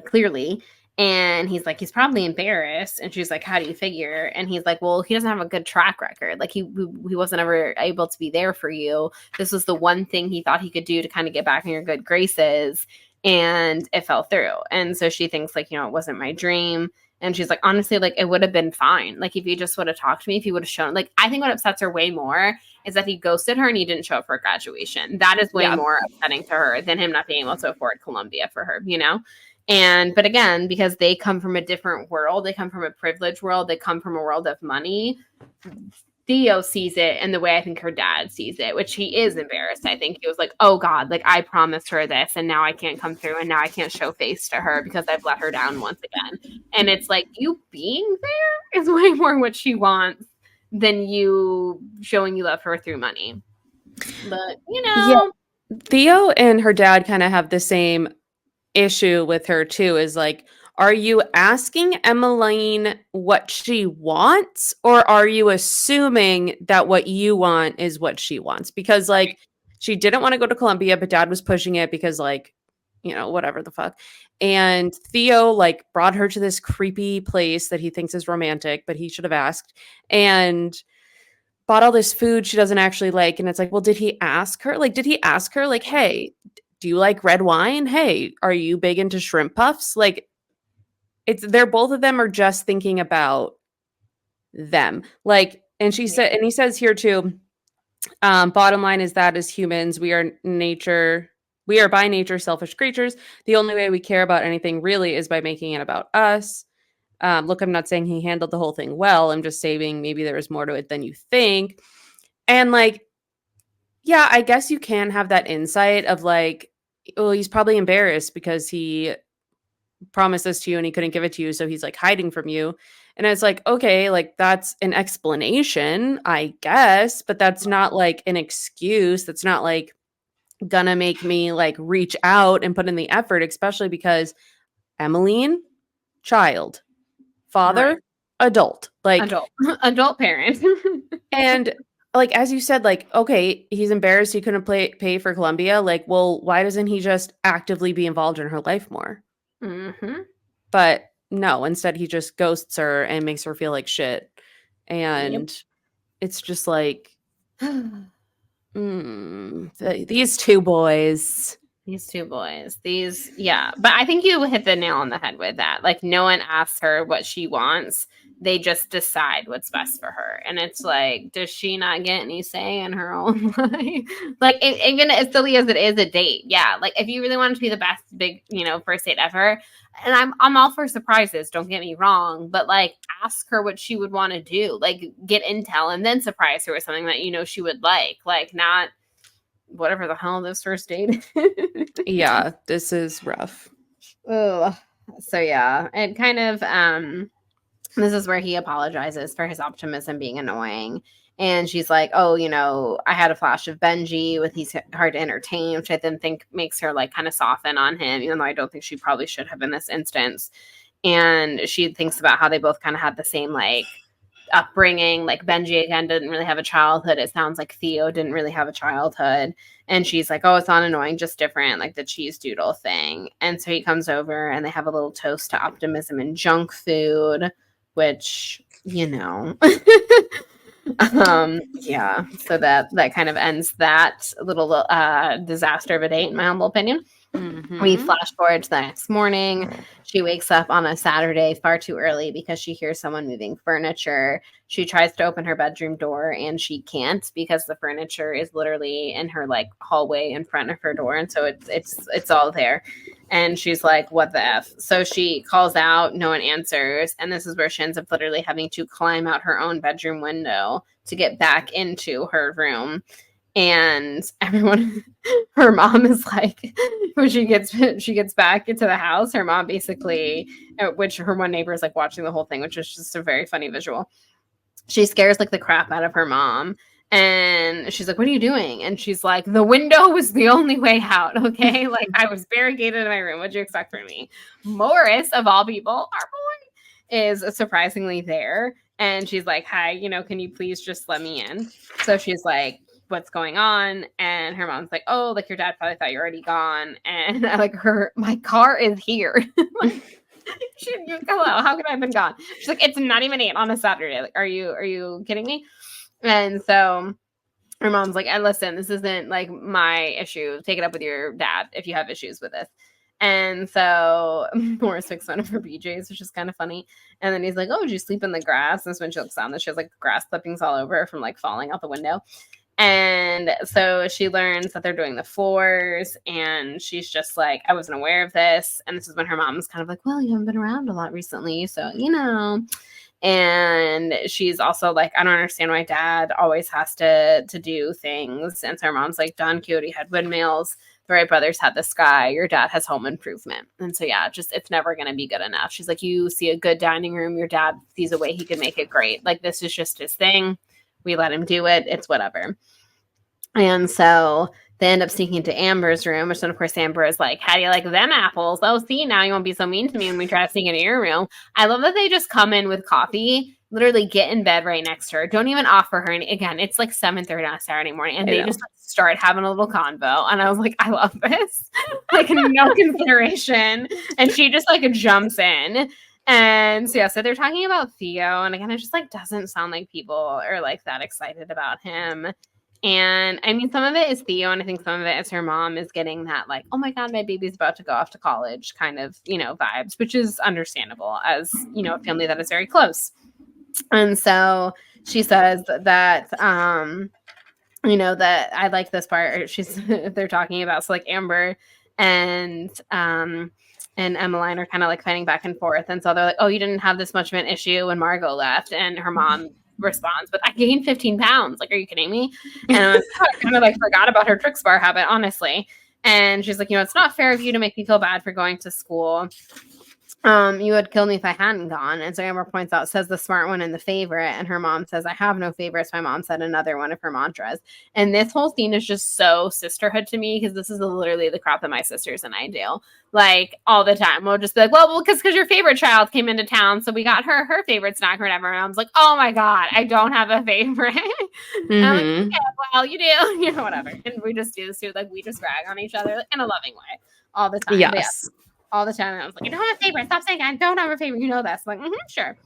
clearly. And he's like, he's probably embarrassed. And she's like, how do you figure? And he's like, well, he doesn't have a good track record. Like he wasn't ever able to be there for you. This was the one thing he thought he could do to kind of get back in your good graces. And it fell through. And so she thinks it wasn't my dream. And she's like, honestly, it would have been fine. If you just would have talked to me, if you would have shown, I think what upsets her way more is that he ghosted her and he didn't show up for graduation. That is way more upsetting to her than him not being able to afford Columbia for her, but again, because they come from a different world, they come from a privileged world, they come from a world of money. Theo sees it in the way I think her dad sees it, which he is embarrassed. I think he was like, oh God, I promised her this and now I can't come through and now I can't show face to her because I've let her down once again. And it's like, you being there is way more what she wants than you showing you love her through money. But, Yeah. Theo and her dad kind of have the same issue with her too, is are you asking Emmeline what she wants, or are you assuming that what you want is what she wants? Because she didn't want to go to Columbia, but dad was pushing it because whatever the fuck. And Theo brought her to this creepy place that he thinks is romantic, but he should have asked, and bought all this food she doesn't actually like. And it's like, well, did he ask her? Hey, do you like red wine? Hey, are you big into shrimp puffs? They're both of them are just thinking about them. And she said, and he says here too, bottom line is that as humans, we are by nature selfish creatures. The only way we care about anything really is by making it about us. Look, I'm not saying he handled the whole thing well. I'm just saying maybe there was more to it than you think. And yeah, I guess you can have that insight of well, he's probably embarrassed because he promised this to you and he couldn't give it to you, so he's hiding from you. And it's okay, that's an explanation, I guess, but that's not an excuse. That's not gonna make me reach out and put in the effort, especially because Emmeline, child, father, adult parent. And as you said, okay, he's embarrassed he couldn't pay for Columbia. Well, why doesn't he just actively be involved in her life more? Mm-hmm. But no, instead he just ghosts her and makes her feel like shit. And it's just these two boys. But I think you hit the nail on the head with that. No one asks her what she wants. They just decide what's best for her. And it's does she not get any say in her own life? Even as silly as it is a date. Yeah. If you really want it to be the best big, first date ever, and I'm all for surprises, don't get me wrong, but ask her what she would want to do. Get intel and then surprise her with something that she would like. Not whatever the hell this first date. Yeah, this is rough. Ugh. So yeah, it kind of this is where he apologizes for his optimism being annoying. And she's like, oh, I had a flash of Benji with he's hard to entertain, which I then think makes her kind of soften on him, even though I don't think she probably should have in this instance. And she thinks about how they both kind of had the same upbringing. Benji again didn't really have a childhood. It sounds like Theo didn't really have a childhood. And she's like, oh, it's not annoying, just different, the cheese doodle thing. And so he comes over and they have a little toast to optimism and junk food, which Yeah, so that kind of ends that little disaster of a date, in my humble opinion. We flash forward to the next morning. She wakes up on a Saturday far too early because she hears someone moving furniture. She tries to open her bedroom door and she can't because the furniture is literally in her like hallway in front of her door, and so it's all there. And she's like, "What the f?" So she calls out, no one answers, and this is where she ends up literally having to climb out her own bedroom window to get back into her room. And everyone, her mom is like, when she gets back into the house, her mom basically, which her one neighbor is like watching the whole thing, which is just a very funny visual. She scares like the crap out of her mom. And she's like, "What are you doing?" And she's like, "The window was the only way out, okay? Like, I was barricaded in my room. What'd you expect from me?" Morris, of all people, our boy, is surprisingly there. And she's like, "Hi, can you please just let me in?" So she's like, "What's going on?" And her mom's like, "Oh, like your dad probably thought you're already gone." And I like my car is here. Like, hello, how could I have been gone? She's like, "It's not even 8 on a Saturday. Like, are you kidding me?" And so her mom's like, "Listen, this isn't like my issue. Take it up with your dad if you have issues with this." And so Morris makes fun of her BJs, which is kind of funny. And then he's like, "Oh, did you sleep in the grass?" And that's when she looks down and she has like grass clippings all over her from like falling out the window. And so she learns that they're doing the floors, and she's just like, "I wasn't aware of this." And this is when her mom's kind of like, "Well, you haven't been around a lot recently, so And she's also like, "I don't understand why dad always has to do things." And so her mom's like, "Don Quixote had windmills. The Wright brothers had the sky. Your dad has home improvement." And so, yeah, just it's never going to be good enough. She's like, "You see a good dining room. Your dad sees a way he can make it great. Like, this is just his thing. We let him do it. It's whatever." And so they end up sneaking into Amber's room, which then, of course, Amber is like, "How do you like them apples? Oh, see, now you won't be so mean to me when we try to sneak into your room." I love that they just come in with coffee, literally get in bed right next to her, don't even offer her any. Again, it's like 7:30 on a Saturday morning, and they just like, start having a little convo. And I was like, I love this. Like, no consideration. And she just like jumps in. And so, yeah, so they're talking about Theo. And again, it just like doesn't sound like people are like that excited about him. And I mean, some of it is Theo, and I think some of it is her mom is getting that, like, "Oh my God, my baby's about to go off to college" kind of, vibes, which is understandable as, a family that is very close. And so she says that, that I like this part. They're talking about, so like Amber and Emmeline are kind of like fighting back and forth. And so they're like, "Oh, you didn't have this much of an issue when Margot left." And her mom responds, "But I gained 15 pounds. Like, are you kidding me?" And I kind of like forgot about her Trix bar habit, honestly. And she's like, "It's not fair of you to make me feel bad for going to school. You would kill me if I hadn't gone." And so Amber points out, says the smart one and the favorite. And her mom says, "I have no favorites." My mom said another one of her mantras. And this whole scene is just so sisterhood to me, because this is literally the crap that my sisters and I do. Like, all the time. We'll just be like, well, because your favorite child came into town, so we got her favorite snack or whatever. And I was like, "Oh my God, I don't have a favorite." And I'm like, "Yeah, well, you do." Whatever. And we just do this too. Like, we just rag on each other in a loving way all the time. Yes. All the time. And I was like, "You don't have a favorite. Stop saying I don't have a favorite. You know this." I'm like, sure.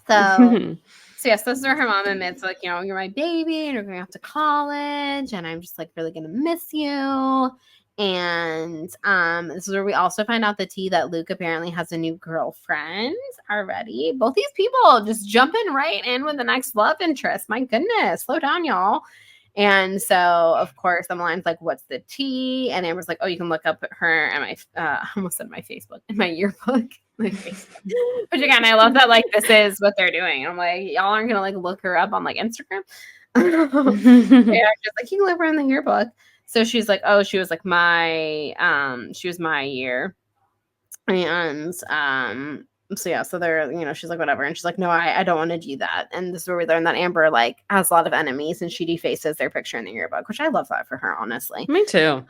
So yes, this is where her mom admits, like, "You're my baby and you're going off to college and I'm just like really going to miss you." And this is where we also find out the tea that Luke apparently has a new girlfriend already. Both these people just jumping right in with the next love interest. My goodness, slow down, y'all. And so, of course, Emmeline's like, "What's the tea?" And Amber's like, "Oh, you can look up her and my," I almost said my Facebook, in my yearbook. Which again, I love that, like, this is what they're doing. I'm like, y'all aren't going to like look her up on like Instagram. Yeah, just like, "You can look her in the yearbook." So she's like, "Oh, she was like she was my year." And so yeah, so they're, she's like, "Whatever." And she's like, "No, I don't want to do that." And this is where we learn that Amber like has a lot of enemies and she defaces their picture in the yearbook, which I love that for her, honestly. Me too.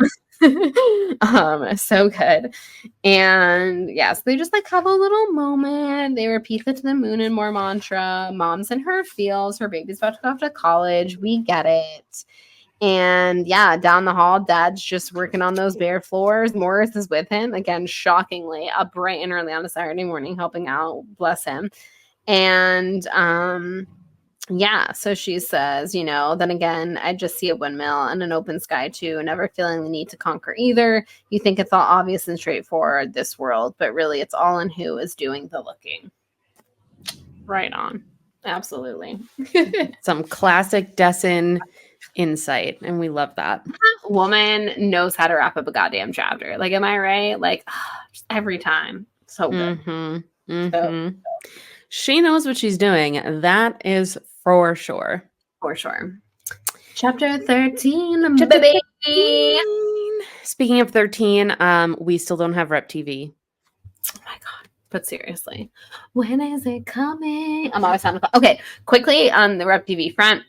So good. And yeah, so they just like have a little moment. They repeat the "to the moon and more" mantra. Mom's in her feels. Her baby's about to go off to college. We get it. And yeah, down the hall, Dad's just working on those bare floors. Morris is with him. Again, shockingly, up bright and early on a Saturday morning, helping out. Bless him. And Yeah, so she says, then again, I just see a windmill and an open sky too, never feeling the need to conquer either. You think it's all obvious and straightforward, this world, but really it's all in who is doing the looking. Right on. Absolutely. Some classic Dessen insight, and we love that. Woman knows how to wrap up a goddamn chapter. Like, am I right? Like, just every time. So good. So, she knows what she's doing. That is for sure. For sure. Chapter 13, Chapter baby. 13. Speaking of 13, we still don't have Rep TV. Oh my God. But seriously, when is it coming? I'm always on the phone. Okay, quickly on the Rep TV front.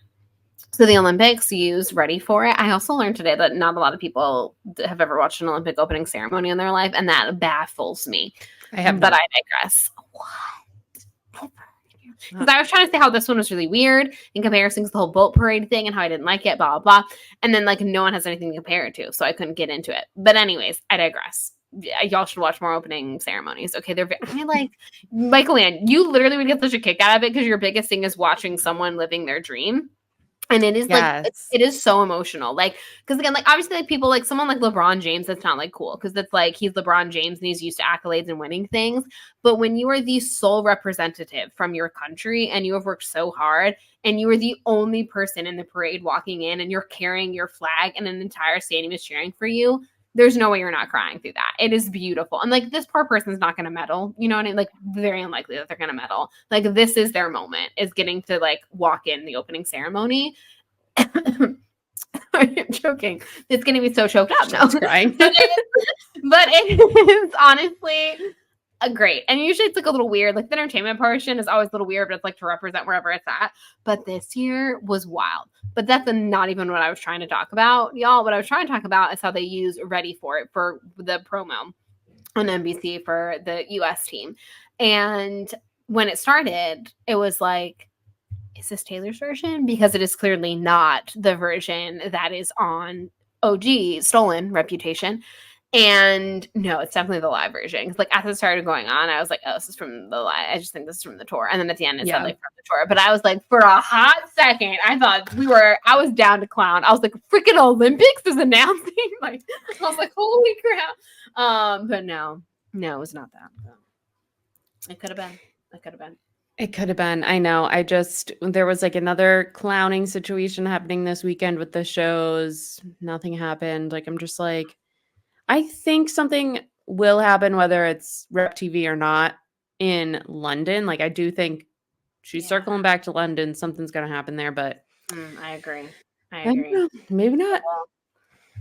So the Olympics use Ready for It. I also learned today that not a lot of people have ever watched an Olympic opening ceremony in their life, and that baffles me. I have, but I digress. What? Because I was trying to say how this one was really weird in comparison to the whole boat parade thing and how I didn't like it, blah, blah, blah. And then, like, no one has anything to compare it to, so I couldn't get into it. But anyways, I digress. Y'all should watch more opening ceremonies. Okay, Michael Ann, you literally would get such a kick out of it because your biggest thing is watching someone living their dream. And it is like, it is so emotional. Like, because again, like, obviously, like, people, like, someone like LeBron James, that's not, like, cool. Because it's like, he's LeBron James and he's used to accolades and winning things. But when you are the sole representative from your country and you have worked so hard and you are the only person in the parade walking in and you're carrying your flag and an entire stadium is cheering for you, there's no way you're not crying through that. It is beautiful. And like, this poor person's not going to medal, you know what I mean? Like, very unlikely that they're going to medal. Like, this is their moment, is getting to like walk in the opening ceremony. I'm joking. It's going to be so choked up now. Crying. but it is honestly great. And usually it's like a little weird. Like, the entertainment portion is always a little weird, but it's like to represent wherever it's at. But this year was wild. But that's not even what I was trying to talk about, y'all. What I was trying to talk about is how they use Ready for It for the promo on NBC for the US team. And when it started, it was like, is this Taylor's version? Because it is clearly not the version that is on OG, Stolen Reputation. And no, it's definitely the live version. Because like, as it started going on, I was like, oh, this is from the live. I just think this is from the tour. And then at the end, it said like from the tour. But I was like, for a hot second, I thought I was down to clown. I was like, freaking Olympics is announcing. Like, I was like, holy crap. But no, it was not that. It could have been. It could have been. I know. There was like another clowning situation happening this weekend with the shows. Nothing happened. Like, I'm just like, I think something will happen, whether it's Rep TV or not, in London. Like, I do think she's circling back to London. Something's going to happen there, but I agree. Maybe not. Well,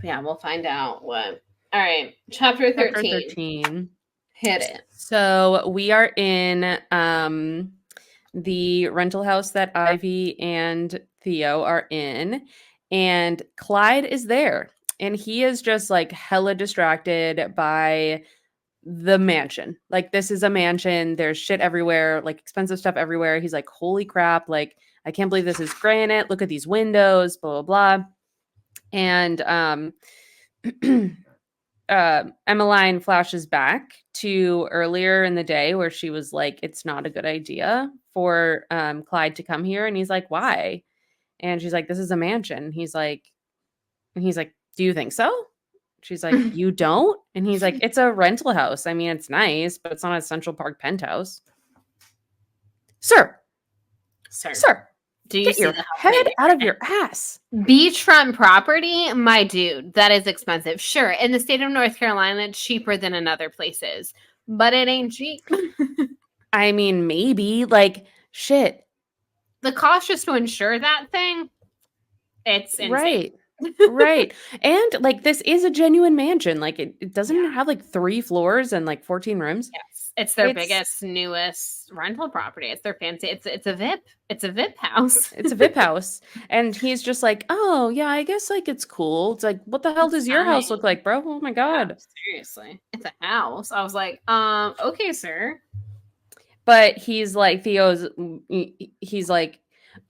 yeah, we'll find out what. All right. Chapter 13. Chapter 13. Hit it. So we are in the rental house that Ivy and Theo are in, and Clyde is there. And he is just like hella distracted by the mansion. Like, this is a mansion. There's shit everywhere, like expensive stuff everywhere. He's like, holy crap. Like, I can't believe this is granite. Look at these windows, blah, blah, blah. And Emmeline flashes back to earlier in the day where she was like, it's not a good idea for Clyde to come here. And he's like, why? And she's like, this is a mansion. He's like, do you think so? She's like, you don't? And he's like, it's a rental house. I mean, it's nice, but it's not a Central Park penthouse. Sir. Do you get your head out of your ass? Beachfront property, my dude, that is expensive. Sure, in the state of North Carolina, it's cheaper than in other places, but it ain't cheap. I mean, maybe, like, shit. The cost just to insure that thing, it's insane. Right. And like, this is a genuine mansion. Like, it doesn't have like 3 floors and like 14 rooms. Yes. It's their biggest, newest rental property. It's their fancy. It's a VIP. It's a VIP house. It's a VIP house. And he's just like, oh yeah, I guess like it's cool. It's like, what the hell does your house look like, bro? Oh my God. Yeah, seriously. It's a house. I was like, okay, sir. But he's like, he's like,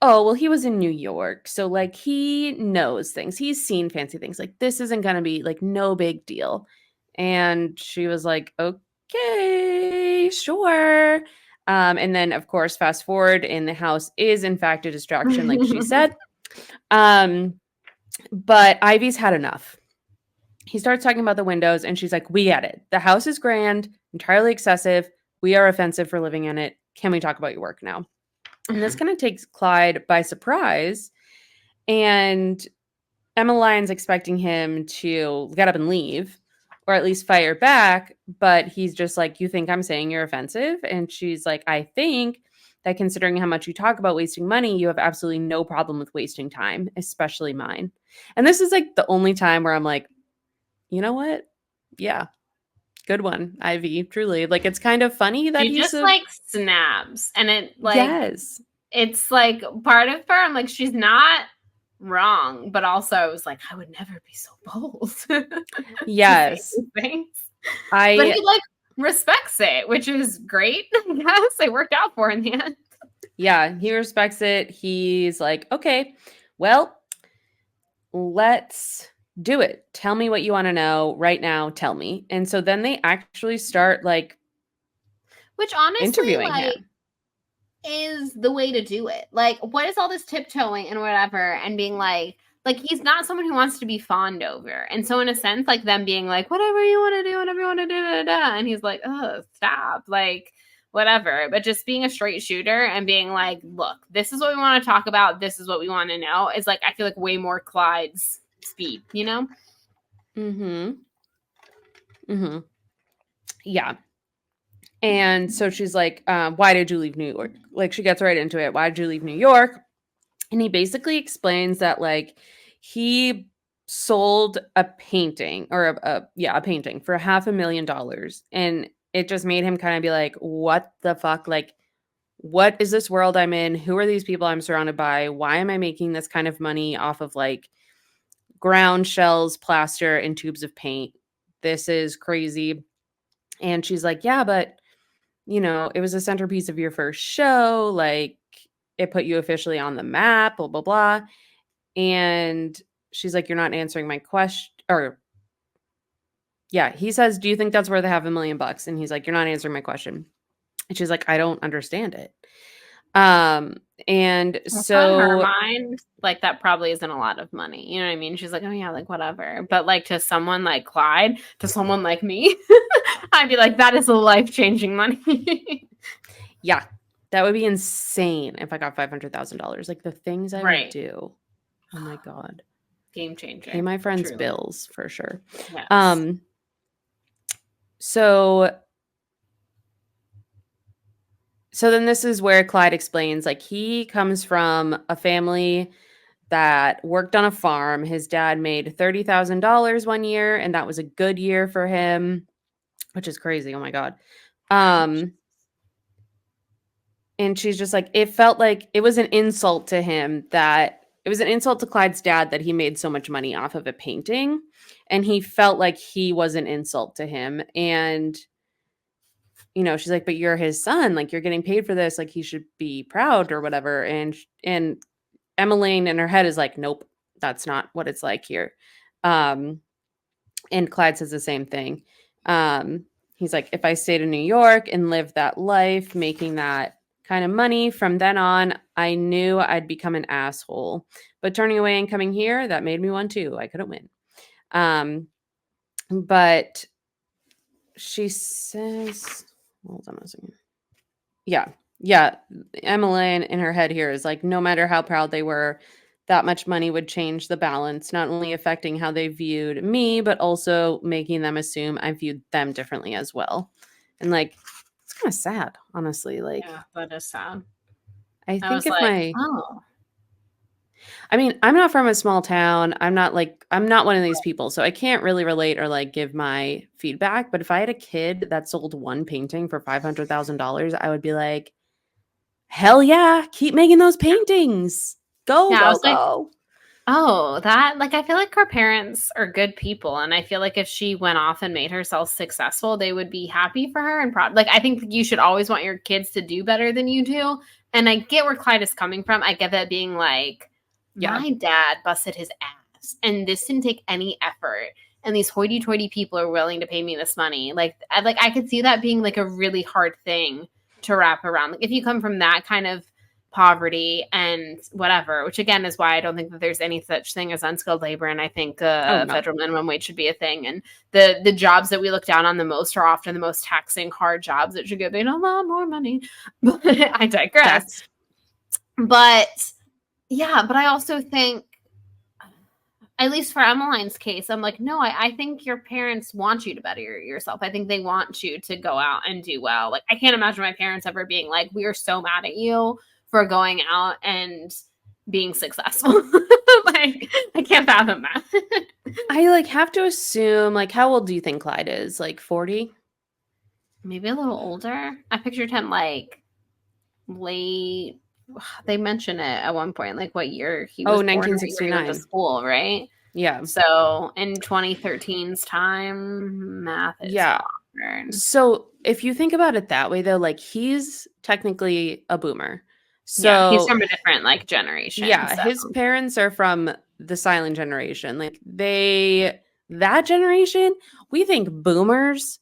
oh, well, he was in New York. So like, he knows things. He's seen fancy things. Like, this isn't going to be like no big deal. And she was like, okay, sure. And then, of course, fast forward, and the house is, in fact, a distraction, like she said. But Ivy's had enough. He starts talking about the windows, and she's like, we get it. The house is grand, entirely excessive. We are offensive for living in it. Can we talk about your work now? And this kind of takes Clyde by surprise. And Emmeline's expecting him to get up and leave, or at least fire back. But he's just like, you think I'm saying you're offensive? And she's like, I think that considering how much you talk about wasting money, you have absolutely no problem with wasting time, especially mine. And this is like the only time where I'm like, you know what? Yeah, good one, Ivy. Truly. Like, it's kind of funny that She he's just a. like snaps, and Yes. it's like part of her. I'm like, she's not wrong, but also I was like, I would never be so bold Yes. to say these things. But I he like respects it, which is great. Yes, it worked out for him in the end. Yeah, he respects it. He's like, okay, well, let's do it. Tell me what you want to know right now. Tell me. And so then they actually start like Which honestly, interviewing like, him. is the way to do it. Like, what is all this tiptoeing and whatever, and being like he's not someone who wants to be fawned over. And so in a sense, like them being like, whatever you want to do, whatever you want to do, da, da, da. And he's like, oh, stop. Like, whatever. But just being a straight shooter and being like, look, this is what we want to talk about. This is what we want to know is like, I feel like way more Clyde's speed, you know? Mm-hmm. Mm-hmm. Yeah. And so she's like, why did you leave New York? Like, she gets right into it. Why did you leave New York? And he basically explains that, like, he sold a painting or a painting for $500,000. And it just made him kind of be like, what the fuck? Like, what is this world I'm in? Who are these people I'm surrounded by? Why am I making this kind of money off of like ground shells, plaster, and tubes of paint? This is crazy. And she's like, yeah, but it was a centerpiece of your first show. Like, it put you officially on the map, blah, blah, blah. And she's like, you're not answering my question. Or, yeah, he says, do you think that's worth $500,000? And he's like, you're not answering my question. And she's like, I don't understand it. And So in her so, mind, like that probably isn't a lot of money. You know what I mean? She's like, oh yeah, like whatever. But like to someone like Clyde, to someone like me, I'd be like, that is a life-changing money. yeah, that would be insane if I got $500,000. Like the things I would do. Oh my God. Game changer. Pay my friends' Truly. bills for sure. Yes. So then this is where Clyde explains, like, he comes from a family that worked on a farm. His dad made $30,000 one year, and that was a good year for him, which is crazy. Oh my God. And she's just like, it felt like it was an insult to him it was an insult to Clyde's dad that he made so much money off of a painting. And he felt like he was an insult to him. And she's like, but you're his son, like you're getting paid for this, like he should be proud or whatever. And Emmeline in her head is like, nope, that's not what it's like here. And Clyde says the same thing. He's like, if I stayed in New York and lived that life, making that kind of money from then on, I knew I'd become an asshole. But turning away and coming here, that made me one too. I couldn't win. But she says, hold on a second. Yeah. Emmeline in her head here is like, no matter how proud they were, that much money would change the balance, not only affecting how they viewed me, but also making them assume I viewed them differently as well. And like, it's kind of sad, honestly. Like, yeah, that is sad. I think if I mean, I'm not from a small town. I'm not one of these people. So I can't really relate or like give my feedback. But if I had a kid that sold one painting for $500,000, I would be like, hell yeah, keep making those paintings. Go, yeah, go, I was go. Like, oh, that, like, I feel like her parents are good people. And I feel like if she went off and made herself successful, they would be happy for her and proud. Like, I think you should always want your kids to do better than you do. And I get where Clyde is coming from. I get that being like, my dad busted his ass and this didn't take any effort. And these hoity-toity people are willing to pay me this money. Like I could see that being like a really hard thing to wrap around. Like if you come from that kind of poverty and whatever, which again is why I don't think that there's any such thing as unskilled labor, and I think federal minimum wage should be a thing. And the jobs that we look down on the most are often the most taxing, hard jobs that should get paid a lot more money. But I digress. But yeah, but I also think, at least for Emmeline's case, I'm like, no, I think your parents want you to better yourself. I think they want you to go out and do well. Like, I can't imagine my parents ever being like, we are so mad at you for going out and being successful. Like, I can't fathom that. I like have to assume, like, how old do you think Clyde is? Like 40? Maybe a little older. I pictured him like late. They mention it at one point, like what year he was born, 1969. or he went to school, right? Yeah. So in 2013's time, math is hard. So if you think about it that way, though, like he's technically a boomer. So yeah, he's from a different like generation. Yeah, so. His parents are from the silent generation. Like that generation, we think boomers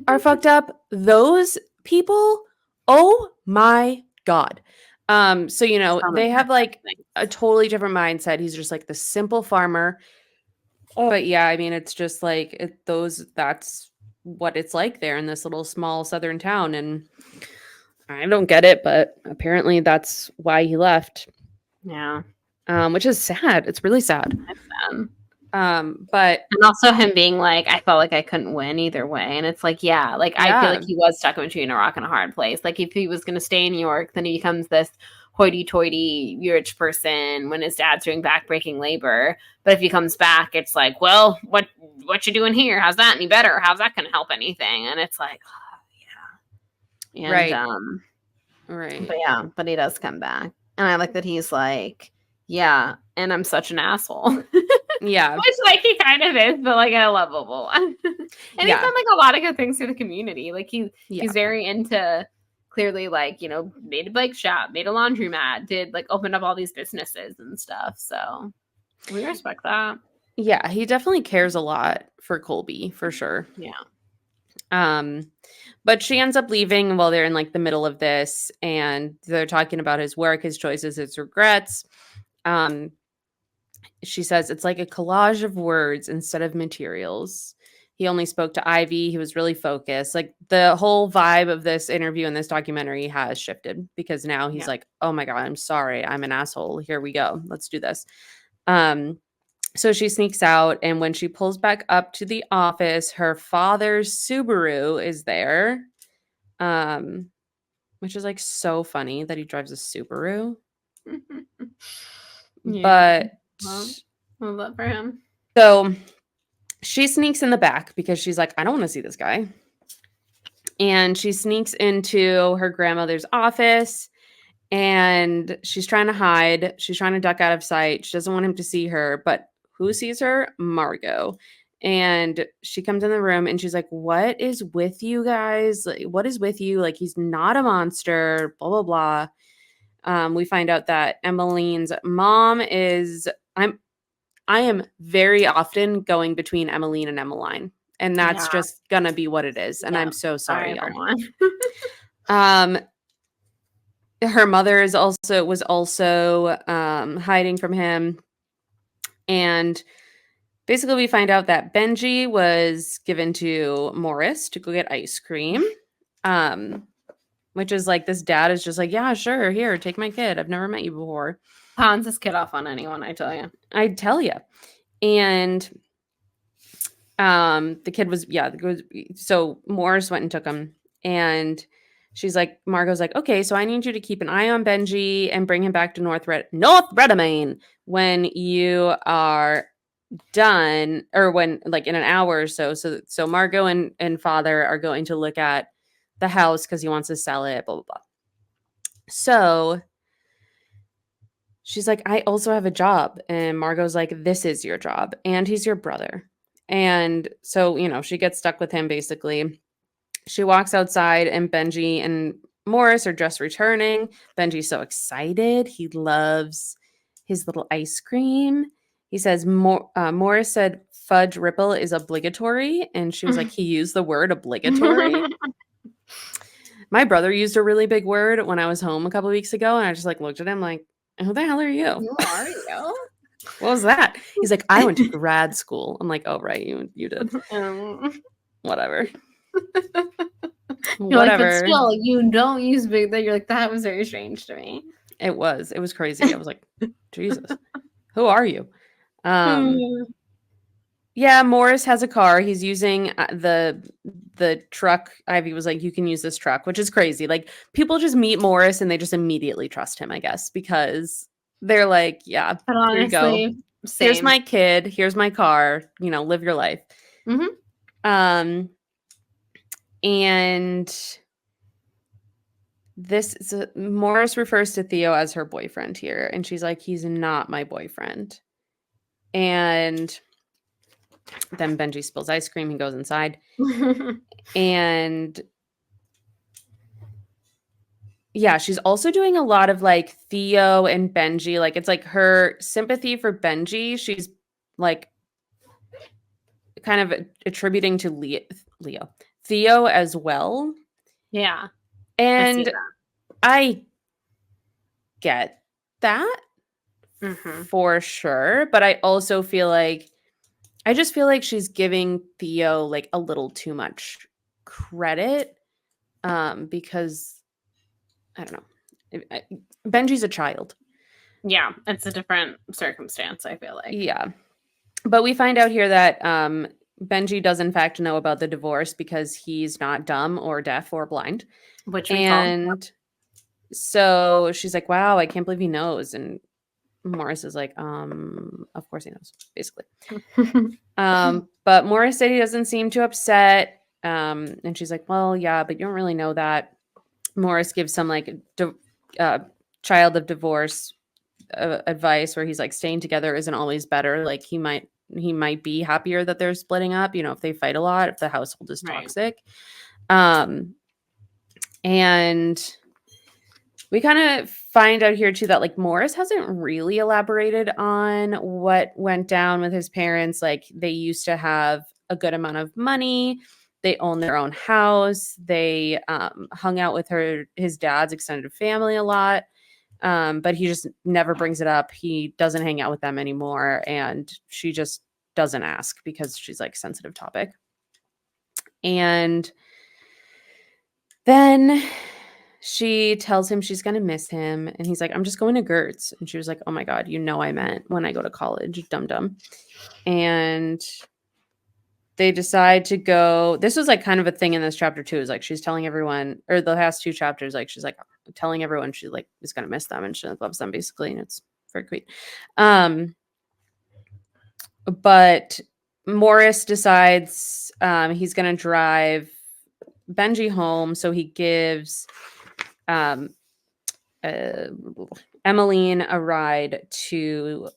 are fucked up. Those people, oh my God. So they have like a totally different mindset. He's just like the simple farmer. Oh, but yeah, I mean, it's just like that's what it's like there in this little small southern town. And I don't get it, but apparently that's why he left. Yeah. Which is sad. It's really sad. It's sad. But and also him being like, I felt like I couldn't win either way. And it's like, I feel like he was stuck between a rock and a hard place. Like if he was going to stay in New York, then he becomes this hoity-toity rich person when his dad's doing backbreaking labor. But if he comes back, it's like, well, what you doing here? How's that any better? How's that going to help anything? And it's like, And, right. But he does come back. And I like that he's like, yeah, and I'm such an asshole. Yeah. Which, like, he kind of is, but, like, in a lovable one. And he's done, like, a lot of good things for the community. Like, he's very into, clearly, like, made a bike shop, made a laundromat, opened up all these businesses and stuff. So we respect that. Yeah, he definitely cares a lot for Colby, for sure. Yeah. But she ends up leaving while they're in, like, the middle of this, and they're talking about his work, his choices, his regrets. She says it's like a collage of words instead of materials. He only spoke to Ivy. He was really focused. Like the whole vibe of this interview and this documentary has shifted because now he's like, oh my God, I'm sorry. I'm an asshole. Here we go. Let's do this. So she sneaks out, and when she pulls back up to the office, her father's Subaru is there, which is like so funny that he drives a Subaru. But love that for him. So she sneaks in the back because she's like, I don't want to see this guy. And she sneaks into her grandmother's office, and she's trying to hide. She's trying to duck out of sight. She doesn't want him to see her, but who sees her? Margot. And she comes in the room and she's like, what is with you guys? Like, what is with you? Like, he's not a monster, blah, blah, blah. We find out that Emmeline's mom is, I am very often going between Emmeline and Emmeline. And that's just gonna be what it is. And I'm so sorry, y'all. Her mother was also hiding from him. And basically we find out that Benji was given to Morris to go get ice cream. Which is like, this dad is just like, yeah, sure, here, take my kid. I've never met you before. Pawns his kid off on anyone, I tell you. And the kid was, so Morris went and took him. And she's like, Margot's like, okay, so I need you to keep an eye on Benji and bring him back to North Redemain when you are done, or when, like, in an hour or so. So Margot and father are going to look at the house because he wants to sell it, blah, blah, blah. So she's like, I also have a job. And Margot's like, this is your job. And he's your brother. And so, she gets stuck with him, basically. She walks outside, and Benji and Morris are just returning. Benji's so excited. He loves his little ice cream. He says, Morris said fudge ripple is obligatory. And she was like, he used the word obligatory. My brother used a really big word when I was home a couple weeks ago, and I just like looked at him like, "Who the hell are you? Who are you? What was that?" He's like, "I went to grad school." I'm like, "Oh right, you did. Whatever, You're like, but whatever." still, you don't use big. That you're like, that was very strange to me. It was crazy. I was like, Jesus, who are you? Yeah, Morris has a car. He's using the truck. Ivy was like, "You can use this truck," which is crazy. Like people just meet Morris and they just immediately trust him, I guess, because they're like, "Yeah, But here you go. honestly, Here's same. my kid. Here's my car. Live your life." Mm-hmm. And Morris refers to Theo as her boyfriend here, and she's like, "He's not my boyfriend." And then Benji spills ice cream. He goes inside. And yeah, she's also doing a lot of like Theo and Benji. Like it's like her sympathy for Benji. She's like kind of attributing to Theo as well. Yeah. And I get that for sure. But I also feel like she's giving Theo like a little too much credit because I don't know. Benji's a child. Yeah, it's a different circumstance, I feel like. Yeah. But we find out here that Benji does in fact know about the divorce because he's not dumb or deaf or blind. Which we And so she's like, "Wow, I can't believe he knows." And Morris is like, of course he knows, basically. But Morris said he doesn't seem too upset. And she's like, "Well, yeah, but you don't really know that." Morris gives some like child of divorce advice where he's like, staying together isn't always better. Like he might be happier that they're splitting up, if they fight a lot, if the household is toxic. And we kind of find out here too that like Morris hasn't really elaborated on what went down with his parents. Like they used to have a good amount of money. They own their own house. They hung out with his dad's extended family a lot. But he just never brings it up. He doesn't hang out with them anymore. And she just doesn't ask because she's like sensitive topic. And then she tells him she's going to miss him. And he's like, "I'm just going to Gert's." And she was like, "Oh my God, I meant when I go to college, dum-dum." And they decide to go. This was like kind of a thing in this chapter too, is like she's telling everyone, or the last two chapters, like she's like telling everyone she like is gonna miss them and she loves them basically, and it's very sweet. But Morris decides he's gonna drive Benji home, so he gives Emmeline a ride to.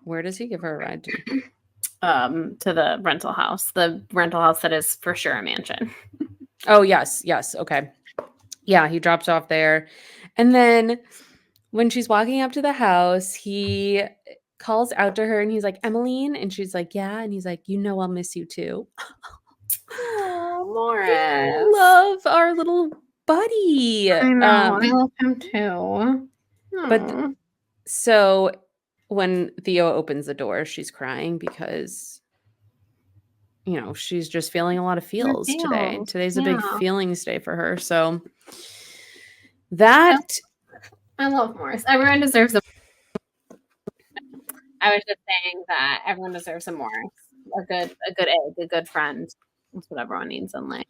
Where does he give her a ride to? To the rental house that is for sure a mansion. Oh, yes. Okay. Yeah, he drops off there. And then when she's walking up to the house, he calls out to her and he's like, "Emmeline?" And she's like, "Yeah." And he's like, "I'll miss you too." Oh, Morris. I love our little buddy. I know. I love him too. But so when Theo opens the door, she's crying because she's just feeling a lot of feels today. Today's a big feelings day for her. So that I love Morris. Everyone deserves a. I was just saying that everyone deserves a Morris. A good egg, a good friend. That's what everyone needs in life.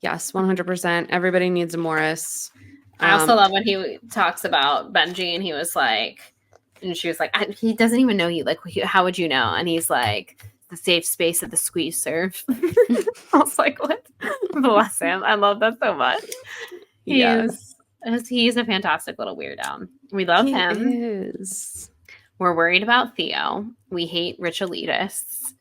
Yes, 100%. Everybody needs a Morris. I also love when he talks about Benji and he was like, and she was like, he doesn't even know you. Like, how would you know? And he's like, the safe space of the squeeze serve. I was like, what? Bless him. I love that so much. He's a fantastic little weirdo. We love him. Is. We're worried about Theo. We hate rich elitists.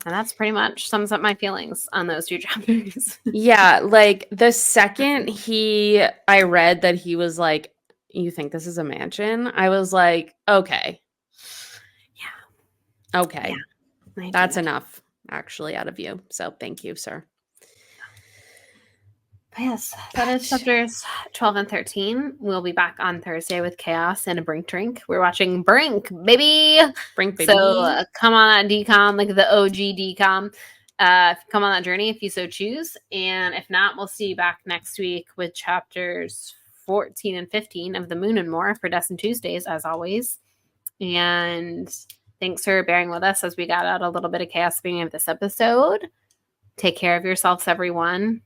And that's pretty much sums up my feelings on those two chapters. Yeah, like the second I read that he was like, "You think this is a mansion?" I was like, okay. Yeah. Okay. Yeah, that's enough, actually, out of you. So thank you, sir. Yes, that is chapters 12 and 13. We'll be back on Thursday with Chaos and a Brink drink. We're watching Brink, baby. Brink, baby. So come on that DCOM, like the OG DCOM. Come on that journey if you so choose. And if not, we'll see you back next week with chapters 14 and 15 of The Moon and More for Dessen Tuesdays, as always. And thanks for bearing with us as we got out a little bit of chaos at the beginning of this episode. Take care of yourselves, everyone.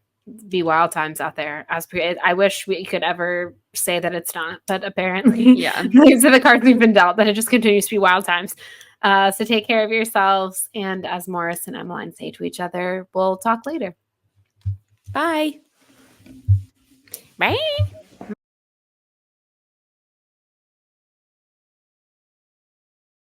Be wild times out there. I wish we could ever say that it's not, but apparently, these are the cards we've been dealt, that it just continues to be wild times. So take care of yourselves. And as Morris and Emmeline say to each other, we'll talk later. Bye. Bye.